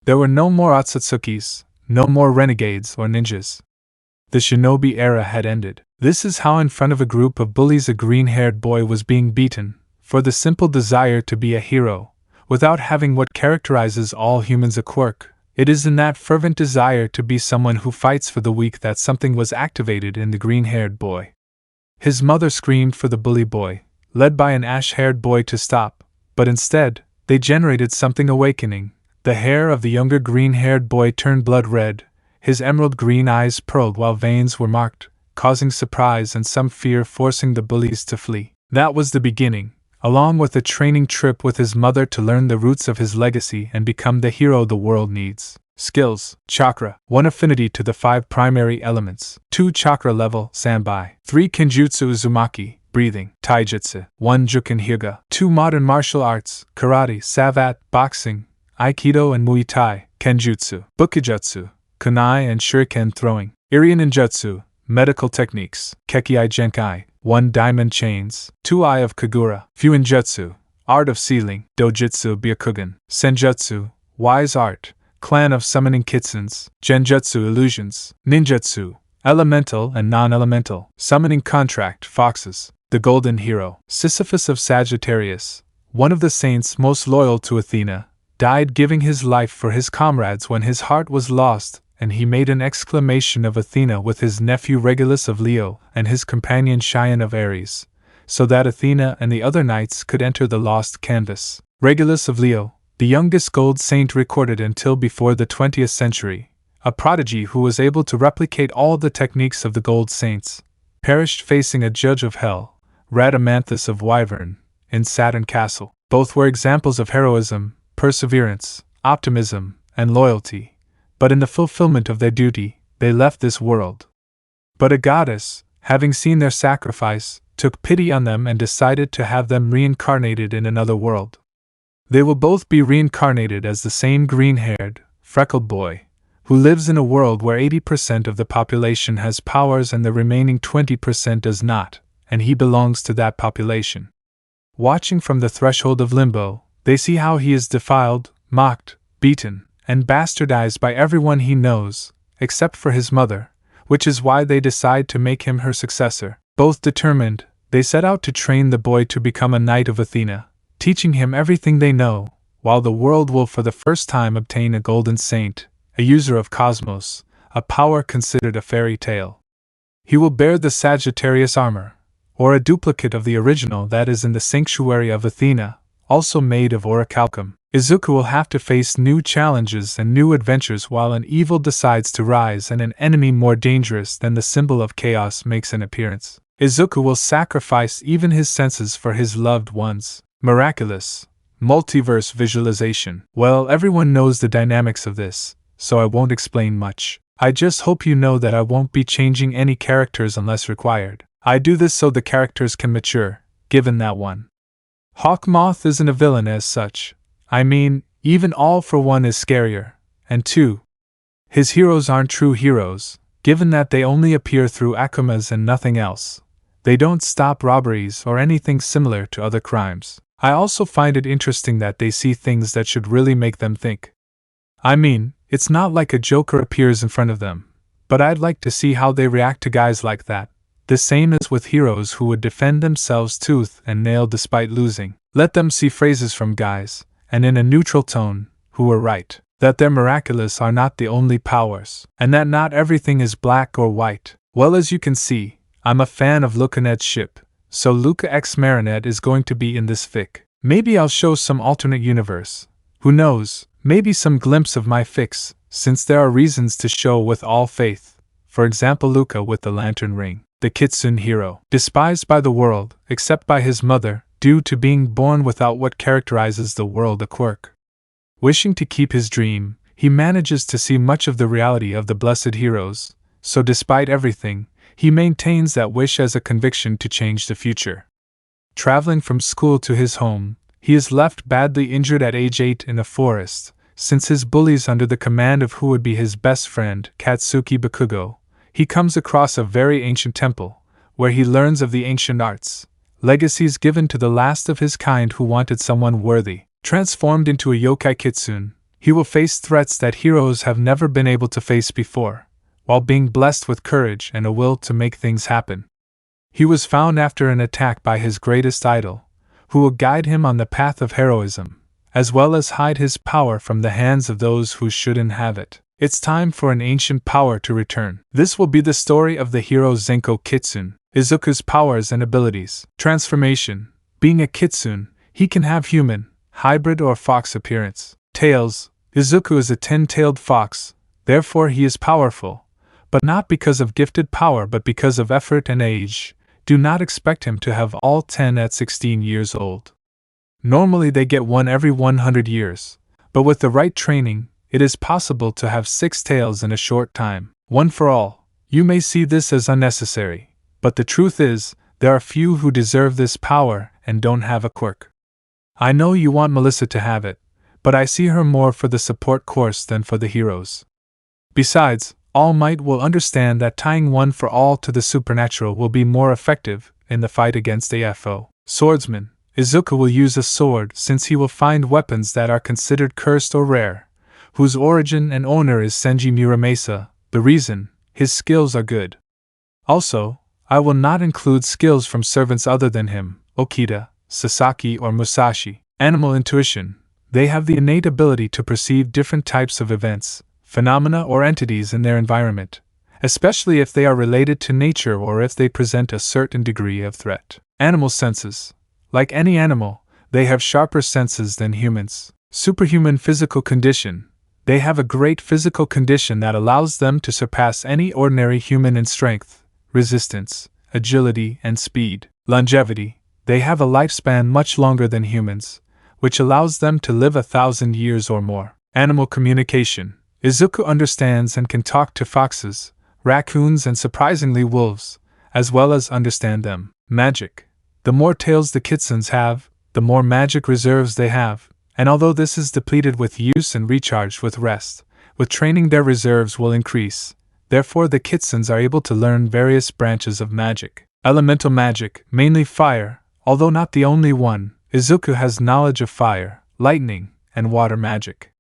There were no more Otsutsukis, no more renegades or ninjas. The shinobi era had ended. This is how, in front of a group of bullies, a green-haired boy was being beaten, for the simple desire to be a hero, without having what characterizes all humans, a quirk. It is in that fervent desire to be someone who fights for the weak that something was activated in the green-haired boy. His mother screamed for the bully boy, led by an ash-haired boy, to stop, but instead, they generated something awakening. The hair of the younger green-haired boy turned blood red, his emerald green eyes pearled while veins were marked, causing surprise and some fear, forcing the bullies to flee. That was the beginning, along with a training trip with his mother to learn the roots of his legacy and become the hero the world needs. Skills: chakra, 1 affinity to the 5 primary elements, 2 chakra level, Sanbai, 3 Kenjutsu Uzumaki, breathing, Taijutsu, 1 Juken Hyuga, 2 modern martial arts, karate, savat, boxing, aikido and muay thai, kenjutsu, bukijutsu, kunai and shuriken throwing, iri ninjutsu, medical techniques, Kekkei Genkai, 1 diamond chains, 2 eye of Kagura, Fuinjutsu, art of sealing, Dojutsu Byakugan, Senjutsu, wise art, clan of summoning kitsuns, Genjutsu illusions, Ninjutsu, elemental and non-elemental, summoning contract, foxes, the golden hero, Sisyphus of Sagittarius, one of the saints most loyal to Athena, died giving his life for his comrades when his heart was lost, and he made an exclamation of Athena with his nephew Regulus of Leo and his companion Cheyenne of Aries, so that Athena and the other knights could enter the lost canvas. Regulus of Leo, the youngest gold saint recorded until before the 20th century, a prodigy who was able to replicate all the techniques of the gold saints, perished facing a judge of hell, Rhadamanthus of Wyvern, in Saturn Castle. Both were examples of heroism, perseverance, optimism, and loyalty, but in the fulfillment of their duty, they left this world. But a goddess, having seen their sacrifice, took pity on them and decided to have them reincarnated in another world. They will both be reincarnated as the same green-haired, freckled boy, who lives in a world where 80% of the population has powers and the remaining 20% does not, and he belongs to that population. Watching from the threshold of limbo, they see how he is defiled, mocked, beaten, and bastardized by everyone he knows, except for his mother, which is why they decide to make him her successor. Both determined, they set out to train the boy to become a knight of Athena, teaching him everything they know, while the world will for the first time obtain a golden saint, a user of cosmos, a power considered a fairy tale. He will bear the Sagittarius armor, or a duplicate of the original that is in the sanctuary of Athena, also made of orichalcum. Izuku will have to face new challenges and new adventures while an evil decides to rise and an enemy more dangerous than the symbol of chaos makes an appearance. Izuku will sacrifice even his senses for his loved ones. Miraculous. Multiverse visualization. Well, everyone knows the dynamics of this, so I won't explain much. I just hope you know that I won't be changing any characters unless required. I do this so the characters can mature, given that 1. Hawkmoth isn't a villain as such. I mean, even All for One is scarier, and 2. His heroes aren't true heroes, given that they only appear through akumas and nothing else. They don't stop robberies or anything similar to other crimes. I also find it interesting that they see things that should really make them think. I mean, it's not like a Joker appears in front of them, but I'd like to see how they react to guys like that. The same as with heroes who would defend themselves tooth and nail despite losing. Let them see phrases from guys, and in a neutral tone, who were right, that their miraculous are not the only powers, and that not everything is black or white. Well, as you can see, I'm a fan of Lucanet's ship, so Luca X Marinette is going to be in this fic. Maybe I'll show some alternate universe. Who knows, maybe some glimpse of my Ficks, since there are reasons to show with all faith. For example, Luca with the lantern ring, the Kitsune hero, despised by the world, except by his mother, due to being born without what characterizes the world a quirk. Wishing to keep his dream, he manages to see much of the reality of the blessed heroes, so despite everything, he maintains that wish as a conviction to change the future. Traveling from school to his home, he is left badly injured at age 8 in a forest, since his bullies under the command of who would be his best friend, Katsuki Bakugo. He comes across a very ancient temple, where he learns of the ancient arts, legacies given to the last of his kind who wanted someone worthy. Transformed into a yokai kitsune, he will face threats that heroes have never been able to face before, while being blessed with courage and a will to make things happen. He was found after an attack by his greatest idol, who will guide him on the path of heroism, as well as hide his power from the hands of those who shouldn't have it. It's time for an ancient power to return. This will be the story of the hero Zenko Kitsune, Izuku's powers and abilities. Transformation. Being a kitsune, he can have human, hybrid or fox appearance. Tails. Izuku is a 10-tailed fox, therefore he is powerful, but not because of gifted power but because of effort and age. Do not expect him to have all 10 at 16 years old. Normally they get one every 100 years, but with the right training, it is possible to have 6 tails in a short time. One for all. You may see this as unnecessary, but the truth is, there are few who deserve this power and don't have a quirk. I know you want Melissa to have it, but I see her more for the support course than for the heroes. Besides, Almight will understand that tying one for all to the supernatural will be more effective, in the fight against AFO. Swordsman, Izuku will use a sword since he will find weapons that are considered cursed or rare, whose origin and owner is Senji Muramasa, the reason, his skills are good. Also, I will not include skills from servants other than him, Okita, Sasaki or Musashi. Animal intuition, they have the innate ability to perceive different types of events, phenomena or entities in their environment, especially if they are related to nature or if they present a certain degree of threat. Animal senses. Like any animal, they have sharper senses than humans. Superhuman physical condition. They have a great physical condition that allows them to surpass any ordinary human in strength, resistance, agility, and speed. Longevity. They have a lifespan much longer than humans, which allows them to live 1,000 years or more. Animal communication. Izuku understands and can talk to foxes, raccoons, and surprisingly wolves, as well as understand them. Magic. The more tails the kitsune have, the more magic reserves they have, and although this is depleted with use and recharged with rest, with training their reserves will increase. Therefore the kitsunes are able to learn various branches of magic. Elemental magic, mainly fire, although not the only one. Izuku has knowledge of fire, lightning, and water magic.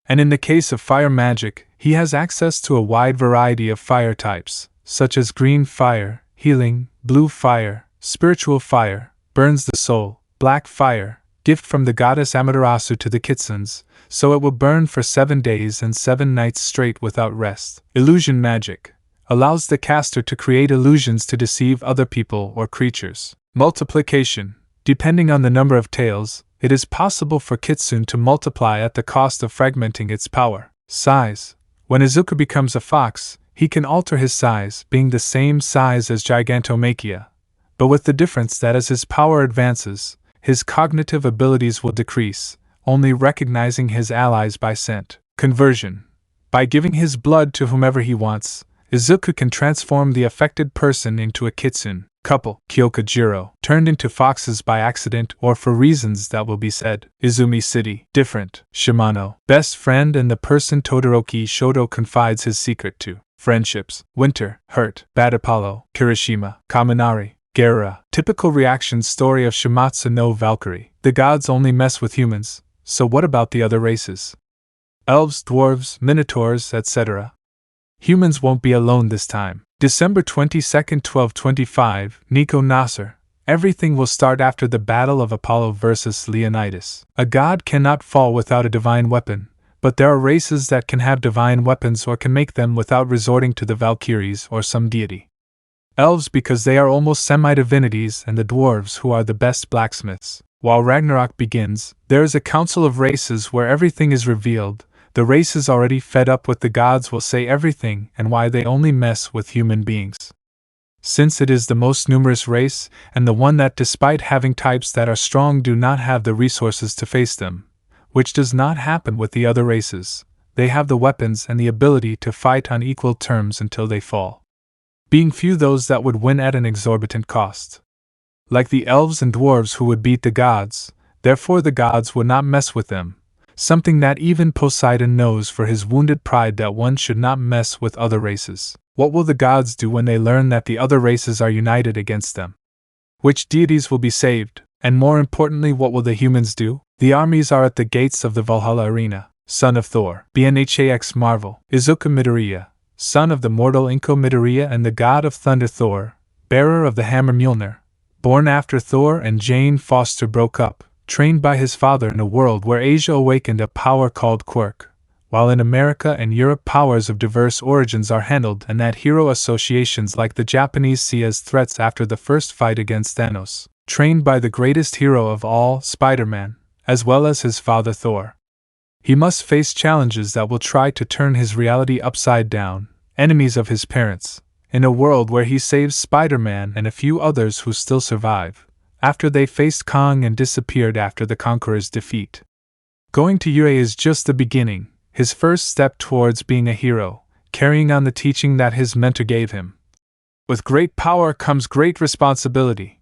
And in the case of fire magic, he has access to a wide variety of fire types, such as green fire, healing, blue fire, spiritual fire, burns the soul, black fire, gift from the goddess Amaterasu to the kitsunes, so it will burn for 7 days and 7 nights straight without rest. Illusion magic allows the caster to create illusions to deceive other people or creatures. Multiplication. Depending on the number of tails, it is possible for kitsune to multiply at the cost of fragmenting its power. Size. When Izuku becomes a fox, he can alter his size, being the same size as Gigantomachia, but with the difference that as his power advances, his cognitive abilities will decrease, only recognizing his allies by scent. Conversion. By giving his blood to whomever he wants, Izuku can transform the affected person into a kitsune. Couple, Kyokujiro, turned into foxes by accident or for reasons that will be said. Izumi City, different. Shimano, best friend and the person Todoroki Shoto confides his secret to. Friendships, Winter, Hurt, Bad Apollo, Kirishima, Kaminari, Gerura. Typical reaction story of Shimatsu no Valkyrie. The gods only mess with humans, so what about the other races? Elves, dwarves, minotaurs, etc. Humans won't be alone this time. December 22, 1225, Nico Nasser. Everything will start after the Battle of Apollo versus Leonidas. A god cannot fall without a divine weapon, but there are races that can have divine weapons or can make them without resorting to the Valkyries or some deity. Elves because they are almost semi-divinities, and the dwarves who are the best blacksmiths. While Ragnarok begins, there is a council of races where everything is revealed. The races already fed up with the gods will say everything and why they only mess with human beings. Since it is the most numerous race, and the one that despite having types that are strong do not have the resources to face them, which does not happen with the other races, they have the weapons and the ability to fight on equal terms until they fall. Being few those that would win at an exorbitant cost. Like the elves and dwarves who would beat the gods, therefore the gods would not mess with them. Something that even Poseidon knows for his wounded pride that one should not mess with other races. What will the gods do when they learn that the other races are united against them? Which deities will be saved, and more importantly what will the humans do? The armies are at the gates of the Valhalla arena. Son of Thor, BNHAX Marvel, Izuku Midoriya, son of the mortal Inko Midoriya and the god of thunder Thor, bearer of the hammer Mjolnir, born after Thor and Jane Foster broke up, trained by his father in a world where Asia awakened a power called Quirk, while in America and Europe powers of diverse origins are handled and that hero associations like the Japanese see as threats after the first fight against Thanos, trained by the greatest hero of all, Spider-Man, as well as his father Thor. He must face challenges that will try to turn his reality upside down, enemies of his parents, in a world where he saves Spider-Man and a few others who still survive, after they faced Kong and disappeared after the Conqueror's defeat. Going to UA is just the beginning, his first step towards being a hero, carrying on the teaching that his mentor gave him. With great power comes great responsibility.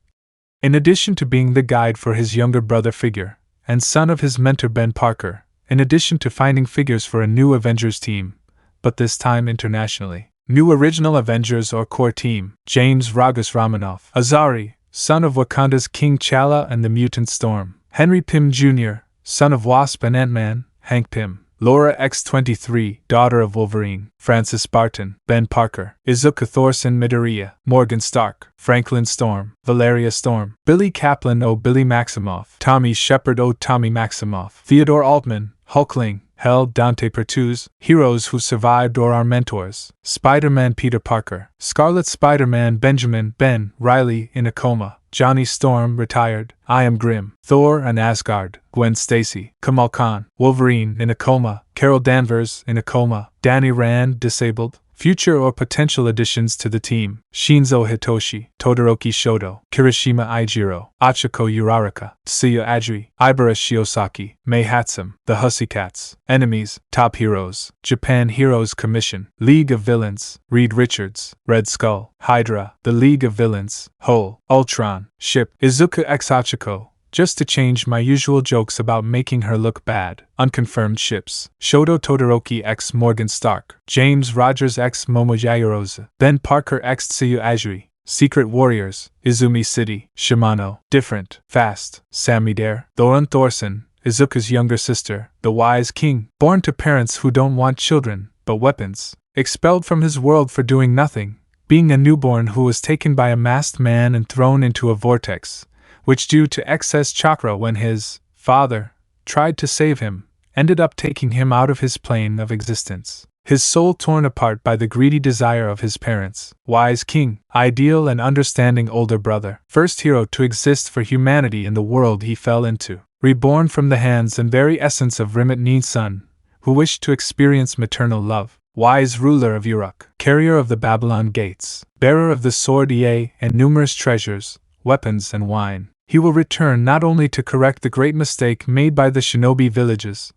In addition to being the guide for his younger brother figure, and son of his mentor Ben Parker, in addition to finding figures for a new Avengers team, but this time internationally. New Original Avengers or Core Team, James Ragus Romanoff, Azari, son of Wakanda's King T'Challa and the Mutant Storm. Henry Pym Jr., son of Wasp and Ant-Man, Hank Pym. Laura X-23, daughter of Wolverine. Francis Barton, Ben Parker. Izuku Thorson Midoriya, Morgan Stark. Franklin Storm, Valeria Storm. Billy Kaplan Billy Maximoff. Tommy Shepard Tommy Maximoff. Theodore Altman, Hulkling, Hell Dante Pertuz, heroes who survived or are mentors. Spider-Man Peter Parker. Scarlet Spider-Man Benjamin Ben Riley in a coma. Johnny Storm retired. I Am Grim. Thor and Asgard. Gwen Stacy. Kamal Khan. Wolverine in a coma. Carol Danvers in a coma. Danny Rand disabled. Future or potential additions to the team: Shinzo Hitoshi, Todoroki Shoto, Kirishima Eijiro, Achiko Uraraka, Tsuya Adri, Ibara Shiosaki, Mei Hatsum, The Hussycats. Enemies: Top Heroes, Japan Heroes Commission, League of Villains, Reed Richards, Red Skull, Hydra, The League of Villains, Hole, Ultron, Ship, Izuku x Hachiko. Just to change my usual jokes about making her look bad. Unconfirmed ships: Shoto Todoroki x Morgan Stark, James Rogers x Momo Yaoyorozu, Ben Parker x Tsuyu Ajiri. Secret Warriors: Izumi City, Shimano. Different, Fast, Sammy Dare, Thorin Thorson, Izuku's younger sister, the Wise King, born to parents who don't want children, but weapons. Expelled from his world for doing nothing, being a newborn who was taken by a masked man and thrown into a vortex, which due to excess chakra when his father tried to save him, ended up taking him out of his plane of existence. His soul torn apart by the greedy desire of his parents. Wise King, ideal and understanding older brother. First hero to exist for humanity in the world he fell into. Reborn from the hands and very essence of Rimit Nin's son, who wished to experience maternal love. Wise ruler of Uruk, carrier of the Babylon gates, bearer of the sword Ea and numerous treasures, weapons and wine. He will return not only to correct the great mistake made by the shinobi villages,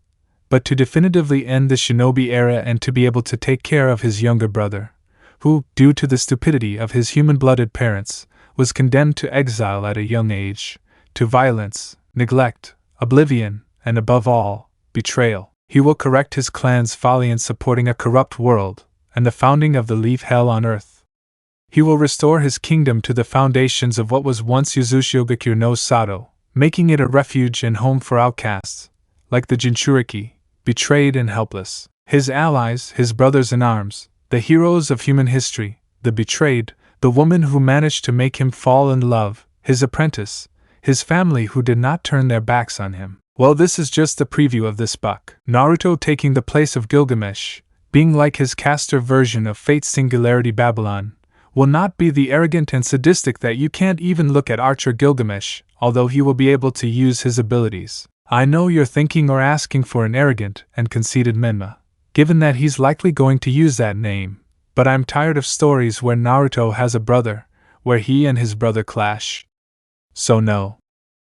but to definitively end the shinobi era and to be able to take care of his younger brother, who, due to the stupidity of his human-blooded parents, was condemned to exile at a young age, to violence, neglect, oblivion, and above all, betrayal. He will correct his clan's folly in supporting a corrupt world, and the founding of the Leaf Hell on Earth. He will restore his kingdom to the foundations of what was once Yuzushiogakure no Sato, making it a refuge and home for outcasts, like the Jinchuriki, betrayed and helpless. His allies, his brothers in arms, the heroes of human history, the betrayed, the woman who managed to make him fall in love, his apprentice, his family who did not turn their backs on him. Well, this is just the preview of this book. Naruto taking the place of Gilgamesh, being like his caster version of Fate's Singularity Babylon, will not be the arrogant and sadistic that you can't even look at Archer Gilgamesh, although he will be able to use his abilities. I know you're thinking or asking for an arrogant and conceited Menma, given that he's likely going to use that name, but I'm tired of stories where Naruto has a brother, where he and his brother clash. So no.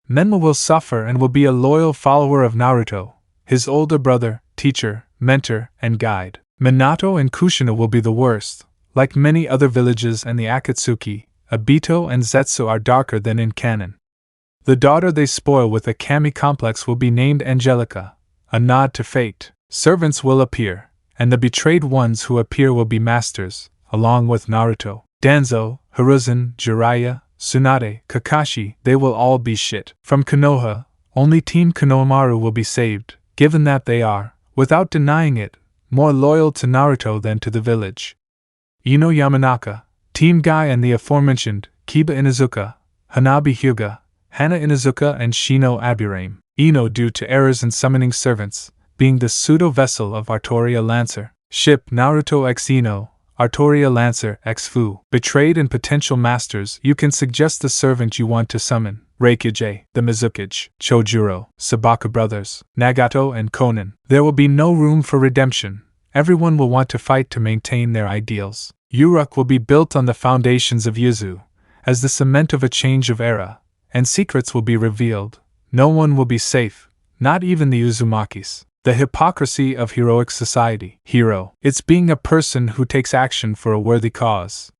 Menma will suffer and will be a loyal follower of Naruto, his older brother, teacher, mentor, and guide. Minato and Kushina will be the worst. Like many other villages and the Akatsuki, Obito and Zetsu are darker than in canon. The daughter they spoil with a kami complex will be named Angelica, a nod to fate. Servants will appear, and the betrayed ones who appear will be masters, along with Naruto, Danzo, Hiruzen, Jiraiya, Tsunade, Kakashi. They will all be shit. From Konoha, only Team Konohamaru will be saved, given that they are, without denying it, more loyal to Naruto than to the village. Ino Yamanaka, Team Guy and the aforementioned Kiba Inuzuka, Hanabi Hyuga, Hana Inuzuka and Shino Aburame. Ino due to errors in summoning servants, being the pseudo-vessel of Artoria Lancer. Ship Naruto x Ino, Artoria Lancer x Fu. Betrayed and potential masters, you can suggest the servant you want to summon. Reikage, the Mizukage, Chojuro, Sabaka brothers, Nagato and Konan. There will be no room for redemption. Everyone will want to fight to maintain their ideals. Uruk will be built on the foundations of Yuzu, as the cement of a change of era, and secrets will be revealed. No one will be safe, not even the Uzumakis. The hypocrisy of heroic society. Hero. It's being a person who takes action for a worthy cause.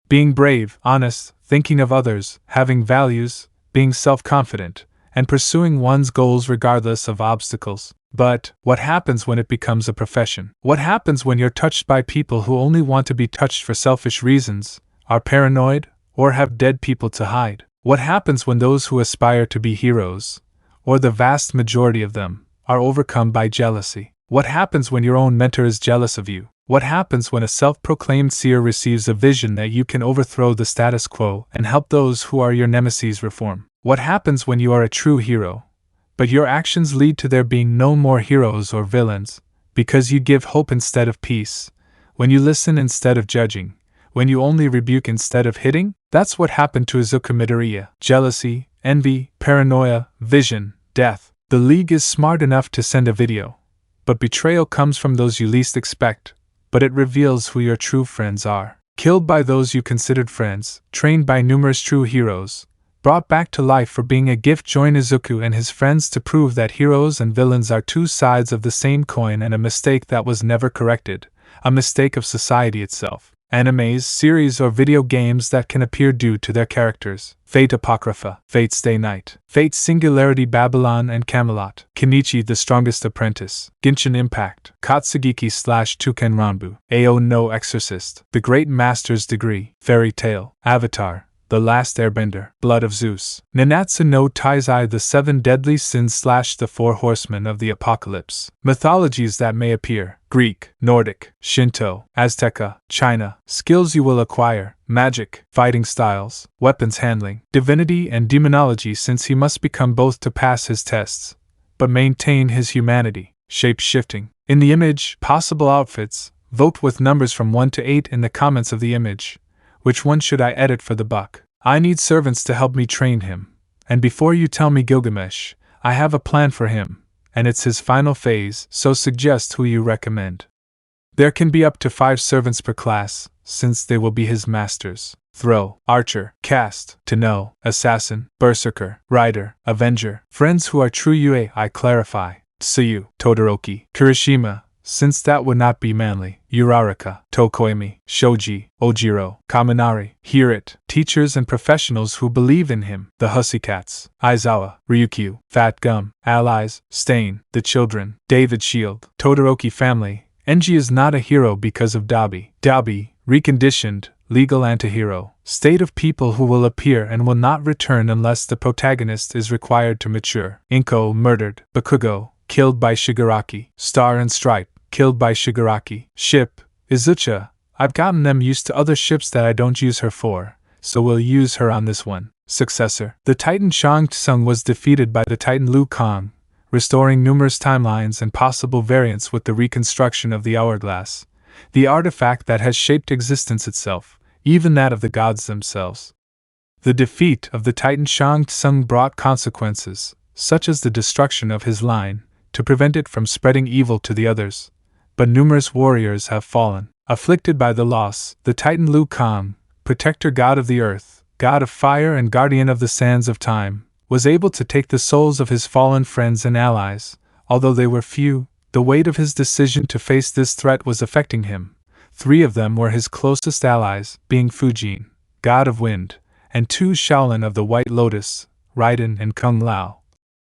Being brave, honest, thinking of others, having values, being self-confident, and pursuing one's goals regardless of obstacles. But, what happens when it becomes a profession? What happens when you're touched by people who only want to be touched for selfish reasons, are paranoid, or have dead people to hide? What happens when those who aspire to be heroes, or the vast majority of them, are overcome by jealousy? What happens when your own mentor is jealous of you? What happens when a self-proclaimed seer receives a vision that you can overthrow the status quo and help those who are your nemesis reform? What happens when you are a true hero, but your actions lead to there being no more heroes or villains, because you give hope instead of peace, when you listen instead of judging, when you only rebuke instead of hitting? That's what happened to Izuku Midoriya. Jealousy, envy, paranoia, vision, death. The League is smart enough to send a video, but betrayal comes from those you least expect, but it reveals who your true friends are. Killed by those you considered friends, trained by numerous true heroes, brought back to life for being a gift. Join Izuku and his friends to prove that heroes and villains are two sides of the same coin and a mistake that was never corrected, a mistake of society itself. Animes, series, or video games that can appear due to their characters. Fate Apocrypha, Fate Stay Night, Fate Singularity Babylon and Camelot, Kenichi the Strongest Apprentice, Genshin Impact, Katsugiki / Touken Ranbu, Ao no Exorcist, The Great Master's Degree, Fairy Tail, Avatar, The Last Airbender, Blood of Zeus, Nanatsu no Taizai, The Seven Deadly Sins / The Four Horsemen of the Apocalypse. Mythologies that may appear: Greek, Nordic, Shinto, Azteca, China. Skills you will acquire: magic, fighting styles, weapons handling, divinity and demonology, since he must become both to pass his tests, but maintain his humanity. Shape-shifting. In the image, possible outfits. Vote with numbers from 1 to 8 in the comments of the image. Which one should I edit for the buck? I need servants to help me train him. And before you tell me Gilgamesh, I have a plan for him, and it's his final phase, so suggest who you recommend. There can be up to 5 servants per class, since they will be his masters. Throw, Archer, Cast, to know, Assassin, Berserker, Rider, Avenger. Friends who are true UA, I clarify. Tsuyu, Todoroki, Kirishima, since that would not be manly. Uraraka, Tokoimi, Shoji, Ojiro, Kaminari. Hear it. Teachers and professionals who believe in him. The Hussycats, Aizawa, Ryukyu, Fat Gum. Allies, Stain, the children, David Shield. Todoroki family. Enji is not a hero because of Dabi. Dabi, reconditioned, legal antihero. State of people who will appear and will not return unless the protagonist is required to mature. Inko murdered. Bakugo, killed by Shigaraki. Star and Stripe, killed by Shigaraki. Ship, Izucha. I've gotten them used to other ships that I don't use her for, so we'll use her on this one. Successor. The Titan Shang Tsung was defeated by the Titan Liu Kang, restoring numerous timelines and possible variants with the reconstruction of the hourglass, the artifact that has shaped existence itself, even that of the gods themselves. The defeat of the Titan Shang Tsung brought consequences, such as the destruction of his line, to prevent it from spreading evil to the others. But numerous warriors have fallen. Afflicted by the loss, the Titan Liu Kang, protector god of the earth, god of fire and guardian of the sands of time, was able to take the souls of his fallen friends and allies. Although they were few, the weight of his decision to face this threat was affecting him. 3 of them were his closest allies, being Fujin, god of wind, and 2 Shaolin of the White Lotus, Raiden and Kung Lao.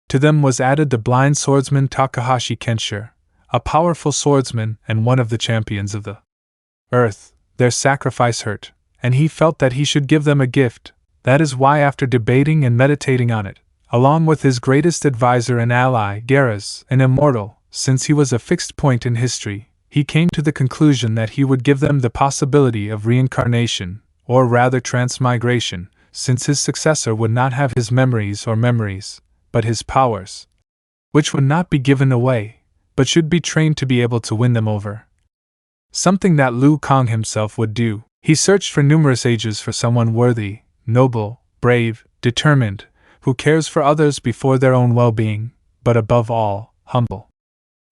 To them was added the blind swordsman Takahashi Kenshiro, a powerful swordsman and one of the champions of the earth. Their sacrifice hurt, and he felt that he should give them a gift. That is why, after debating and meditating on it, along with his greatest advisor and ally Geras, an immortal, since he was a fixed point in history, he came to the conclusion that he would give them the possibility of reincarnation, or rather transmigration, since his successor would not have his memories, but his powers, which would not be given away, but should be trained to be able to win them over. Something that Liu Kang himself would do. He searched for numerous ages for someone worthy, noble, brave, determined, who cares for others before their own well-being, but above all, humble.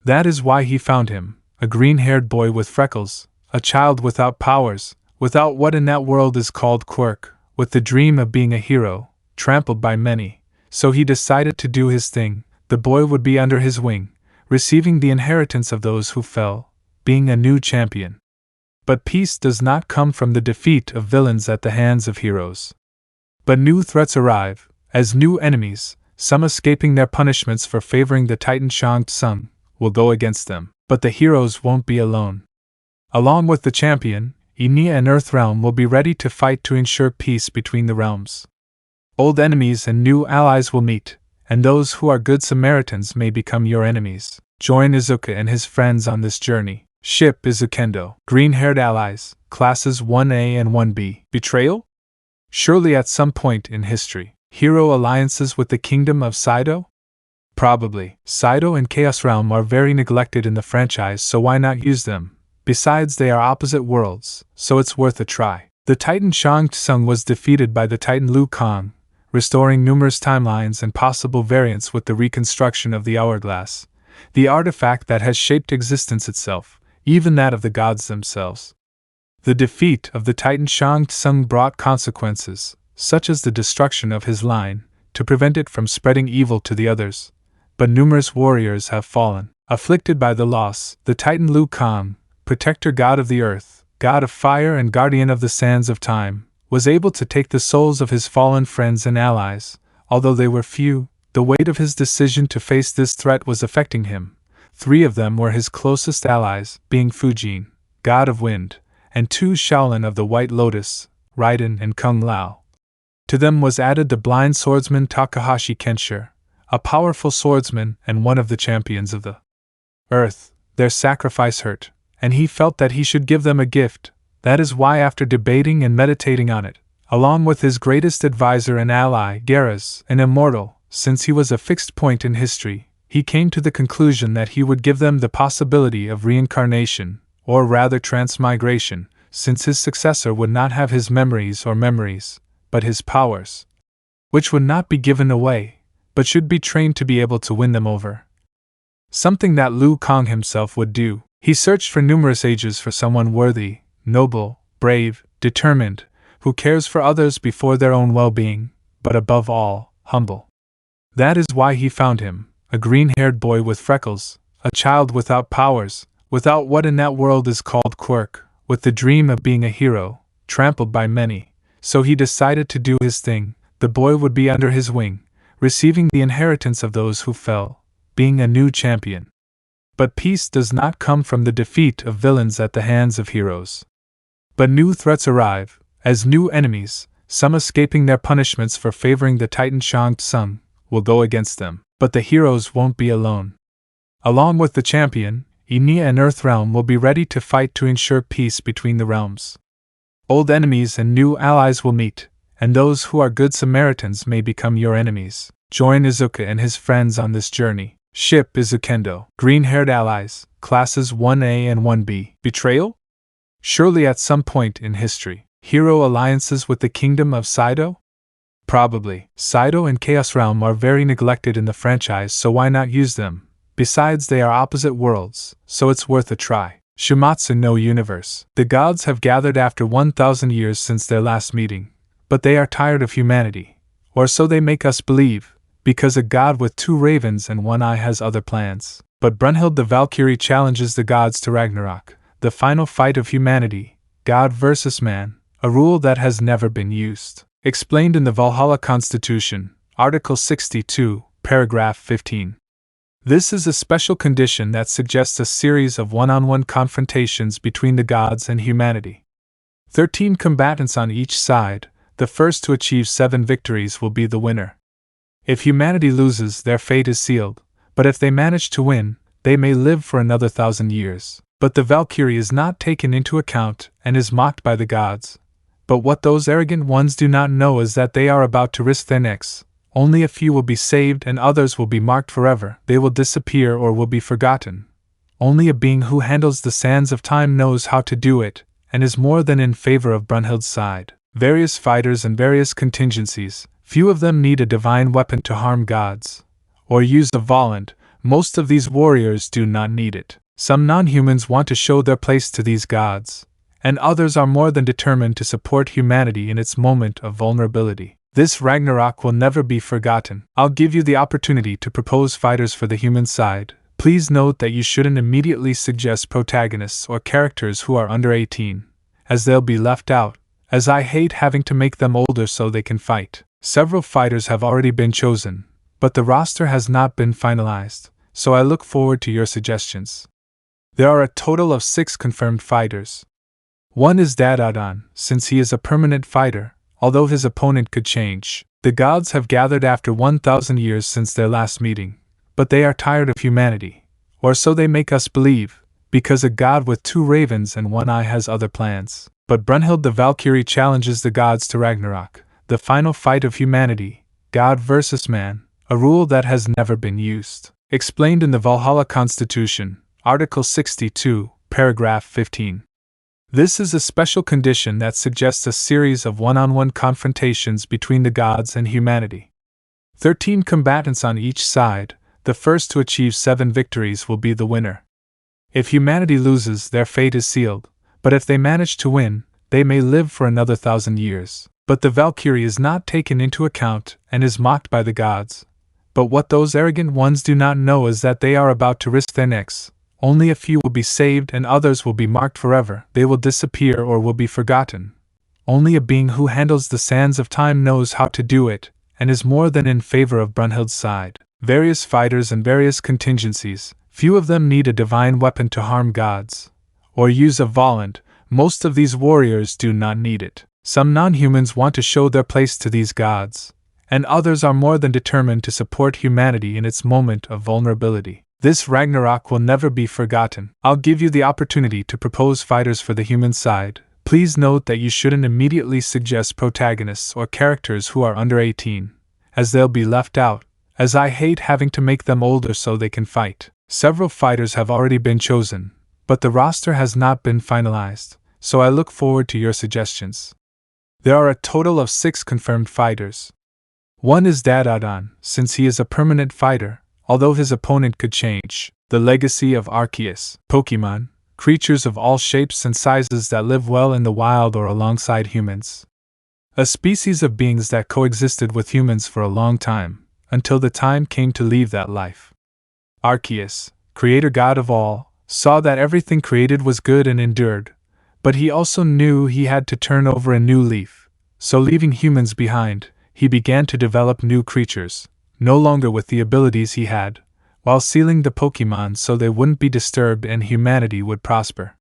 That is why he found him, a green-haired boy with freckles, a child without powers, without what in that world is called quirk, with the dream of being a hero, trampled by many. So he decided to do his thing. The boy would be under his wing, receiving the inheritance of those who fell, being a new champion. But peace does not come from the defeat of villains at the hands of heroes. But new threats arrive, as new enemies, some escaping their punishments for favoring the Titan Shang Tsung, will go against them. But the heroes won't be alone. Along with the champion, Enia and Earthrealm will be ready to fight to ensure peace between the realms. Old enemies and new allies will meet, and those who are good Samaritans may become your enemies. Join Izuku and his friends on this journey. Ship Izukendo. Green-haired allies, classes 1A and 1B. Betrayal? Surely at some point in history. Hero alliances with the kingdom of Saido? Probably. Saido and Chaos Realm are very neglected in the franchise, so why not use them? Besides, they are opposite worlds, so it's worth a try. The Titan Shang Tsung was defeated by the Titan Liu Kang, restoring numerous timelines and possible variants with the reconstruction of the hourglass, the artifact that has shaped existence itself, even that of the gods themselves. The defeat of the Titan Shang Tsung brought consequences, such as the destruction of his line, to prevent it from spreading evil to the others, but numerous warriors have fallen. Afflicted by the loss, the Titan Liu Kang, protector god of the earth, god of fire and guardian of the sands of time, was able to take the souls of his fallen friends and allies. Although they were few, the weight of his decision to face this threat was affecting him. 3 of them were his closest allies, being Fujin, god of wind, and 2 Shaolin of the White Lotus, Raiden and Kung Lao. To them was added the blind swordsman Takahashi Kenshiro, a powerful swordsman and one of the champions of the earth. Their sacrifice hurt, and he felt that he should give them a gift. That is why, after debating and meditating on it, along with his greatest advisor and ally, Geras, an immortal, since he was a fixed point in history, he came to the conclusion that he would give them the possibility of reincarnation, or rather transmigration, since his successor would not have his memories, but his powers, which would not be given away, but should be trained to be able to win them over. Something that Liu Kang himself would do. He searched for numerous ages for someone worthy, noble, brave, determined, who cares for others before their own well-being, but above all, humble. That is why he found him, a green-haired boy with freckles, a child without powers, without what in that world is called quirk, with the dream of being a hero, trampled by many. So he decided to do his thing. The boy would be under his wing, receiving the inheritance of those who fell, being a new champion. But peace does not come from the defeat of villains at the hands of heroes. But new threats arrive, as new enemies, some escaping their punishments for favoring the Titan Shang Tsung, will go against them. But the heroes won't be alone. Along with the champion, Enia and Earthrealm will be ready to fight to ensure peace between the realms. Old enemies and new allies will meet, and those who are good Samaritans may become your enemies. Join Izuku and his friends on this journey. Ship Izukendo. Green-haired allies, classes 1A and 1B. Betrayal? Surely at some point in history. Hero alliances with the kingdom of Saido? Probably. Saido and Chaos Realm are very neglected in the franchise, so why not use them? Besides, they are opposite worlds, so it's worth a try. Shumatsu no Universe. The gods have gathered after 1,000 years since their last meeting, but they are tired of humanity. Or so they make us believe, because a god with 2 ravens and 1 eye has other plans. But Brunhild the Valkyrie challenges the gods to Ragnarok, the final fight of humanity, god versus man, a rule that has never been used. Explained in the Valhalla Constitution, Article 62, Paragraph 15. This is a special condition that suggests a series of one-on-one confrontations between the gods and humanity. 13 combatants on each side, the first to achieve 7 victories will be the winner. If humanity loses, their fate is sealed, but if they manage to win, they may live for another 1,000 years. But the Valkyrie is not taken into account and is mocked by the gods. But what those arrogant ones do not know is that they are about to risk their necks. Only a few will be saved and others will be marked forever. They will disappear or will be forgotten. Only a being who handles the sands of time knows how to do it, and is more than in favor of Brunhild's side. Various fighters and various contingencies. Few of them need a divine weapon to harm gods, or use a volant. Most of these warriors do not need it. Some non-humans want to show their place to these gods, and others are more than determined to support humanity in its moment of vulnerability. This Ragnarok will never be forgotten. I'll give you the opportunity to propose fighters for the human side. Please note that you shouldn't immediately suggest protagonists or characters who are under 18, as they'll be left out, as I hate having to make them older so they can fight. Several fighters have already been chosen, but the roster has not been finalized, so I look forward to your suggestions. There are a total of 6 confirmed fighters. One is Dadadan, since he is a permanent fighter, although his opponent could change. The gods have gathered after 1,000 years since their last meeting, but they are tired of humanity, or so they make us believe, because a god with 2 ravens and 1 eye has other plans. But Brunhild the Valkyrie challenges the gods to Ragnarok, the final fight of humanity, God versus man, a rule that has never been used. Explained in the Valhalla Constitution, Article 62, Paragraph 15. This is a special condition that suggests a series of one-on-one confrontations between the gods and humanity. 13 combatants on each side, the first to achieve 7 victories will be the winner. If humanity loses, their fate is sealed, but if they manage to win, they may live for another 1,000 years. But the Valkyrie is not taken into account and is mocked by the gods. But what those arrogant ones do not know is that they are about to risk their necks. Only a few will be saved and others will be marked forever. They will disappear or will be forgotten. Only a being who handles the sands of time knows how to do it, and is more than in favor of Brunhild's side. Various fighters and various contingencies, few of them need a divine weapon to harm gods, or use a volant. Most of these warriors do not need it. Some non-humans want to show their place to these gods, and others are more than determined to support humanity in its moment of vulnerability. This Ragnarok will never be forgotten. I'll give you the opportunity to propose fighters for the human side. Please note that you shouldn't immediately suggest protagonists or characters who are under 18, as they'll be left out, as I hate having to make them older so they can fight. Several fighters have already been chosen, but the roster has not been finalized, so I look forward to your suggestions. There are a total of 6 confirmed fighters. One is Dadadon, since he is a permanent fighter, although his opponent could change. The legacy of Arceus. Pokemon, creatures of all shapes and sizes that live well in the wild or alongside humans. A species of beings that coexisted with humans for a long time, until the time came to leave that life. Arceus, creator god of all, saw that everything created was good and endured, but he also knew he had to turn over a new leaf, so leaving humans behind, he began to develop new creatures, no longer with the abilities he had, while sealing the Pokemon so they wouldn't be disturbed and humanity would prosper.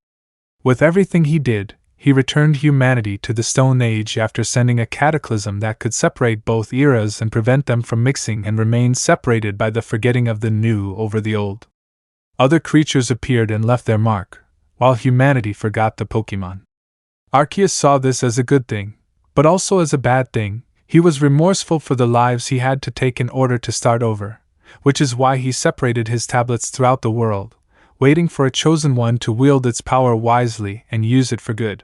With everything he did, he returned humanity to the Stone Age after sending a cataclysm that could separate both eras and prevent them from mixing and remain separated by the forgetting of the new over the old. Other creatures appeared and left their mark, while humanity forgot the Pokemon. Arceus saw this as a good thing, but also as a bad thing. He was remorseful for the lives he had to take in order to start over, which is why he separated his tablets throughout the world, waiting for a chosen one to wield its power wisely and use it for good.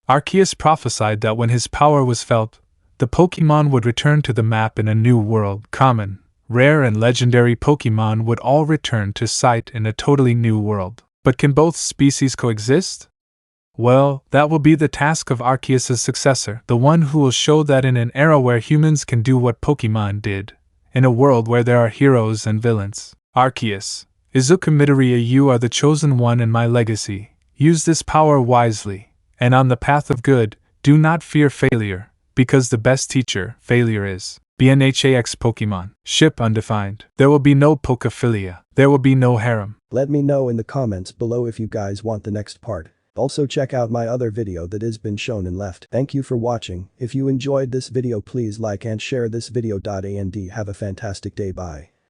Arceus prophesied that when his power was felt, the Pokemon would return to the map in a new world. Common, rare and legendary Pokemon would all return to sight in a totally new world. But can both species coexist? Well, that will be the task of Arceus' successor, the one who will show that in an era where humans can do what Pokemon did, in a world where there are heroes and villains. Arceus, Izuku Midoriya, you are the chosen one in my legacy. Use this power wisely, and on the path of good, do not fear failure, because the best teacher, failure is. BNHAX Pokemon. Ship undefined. There will be no Pokephilia. There will be no harem. Let me know in the comments below if you guys want the next part. Also check out my other video that has been shown and left. Thank you for watching. If you enjoyed this video, please like and share this video. And have a fantastic day. Bye.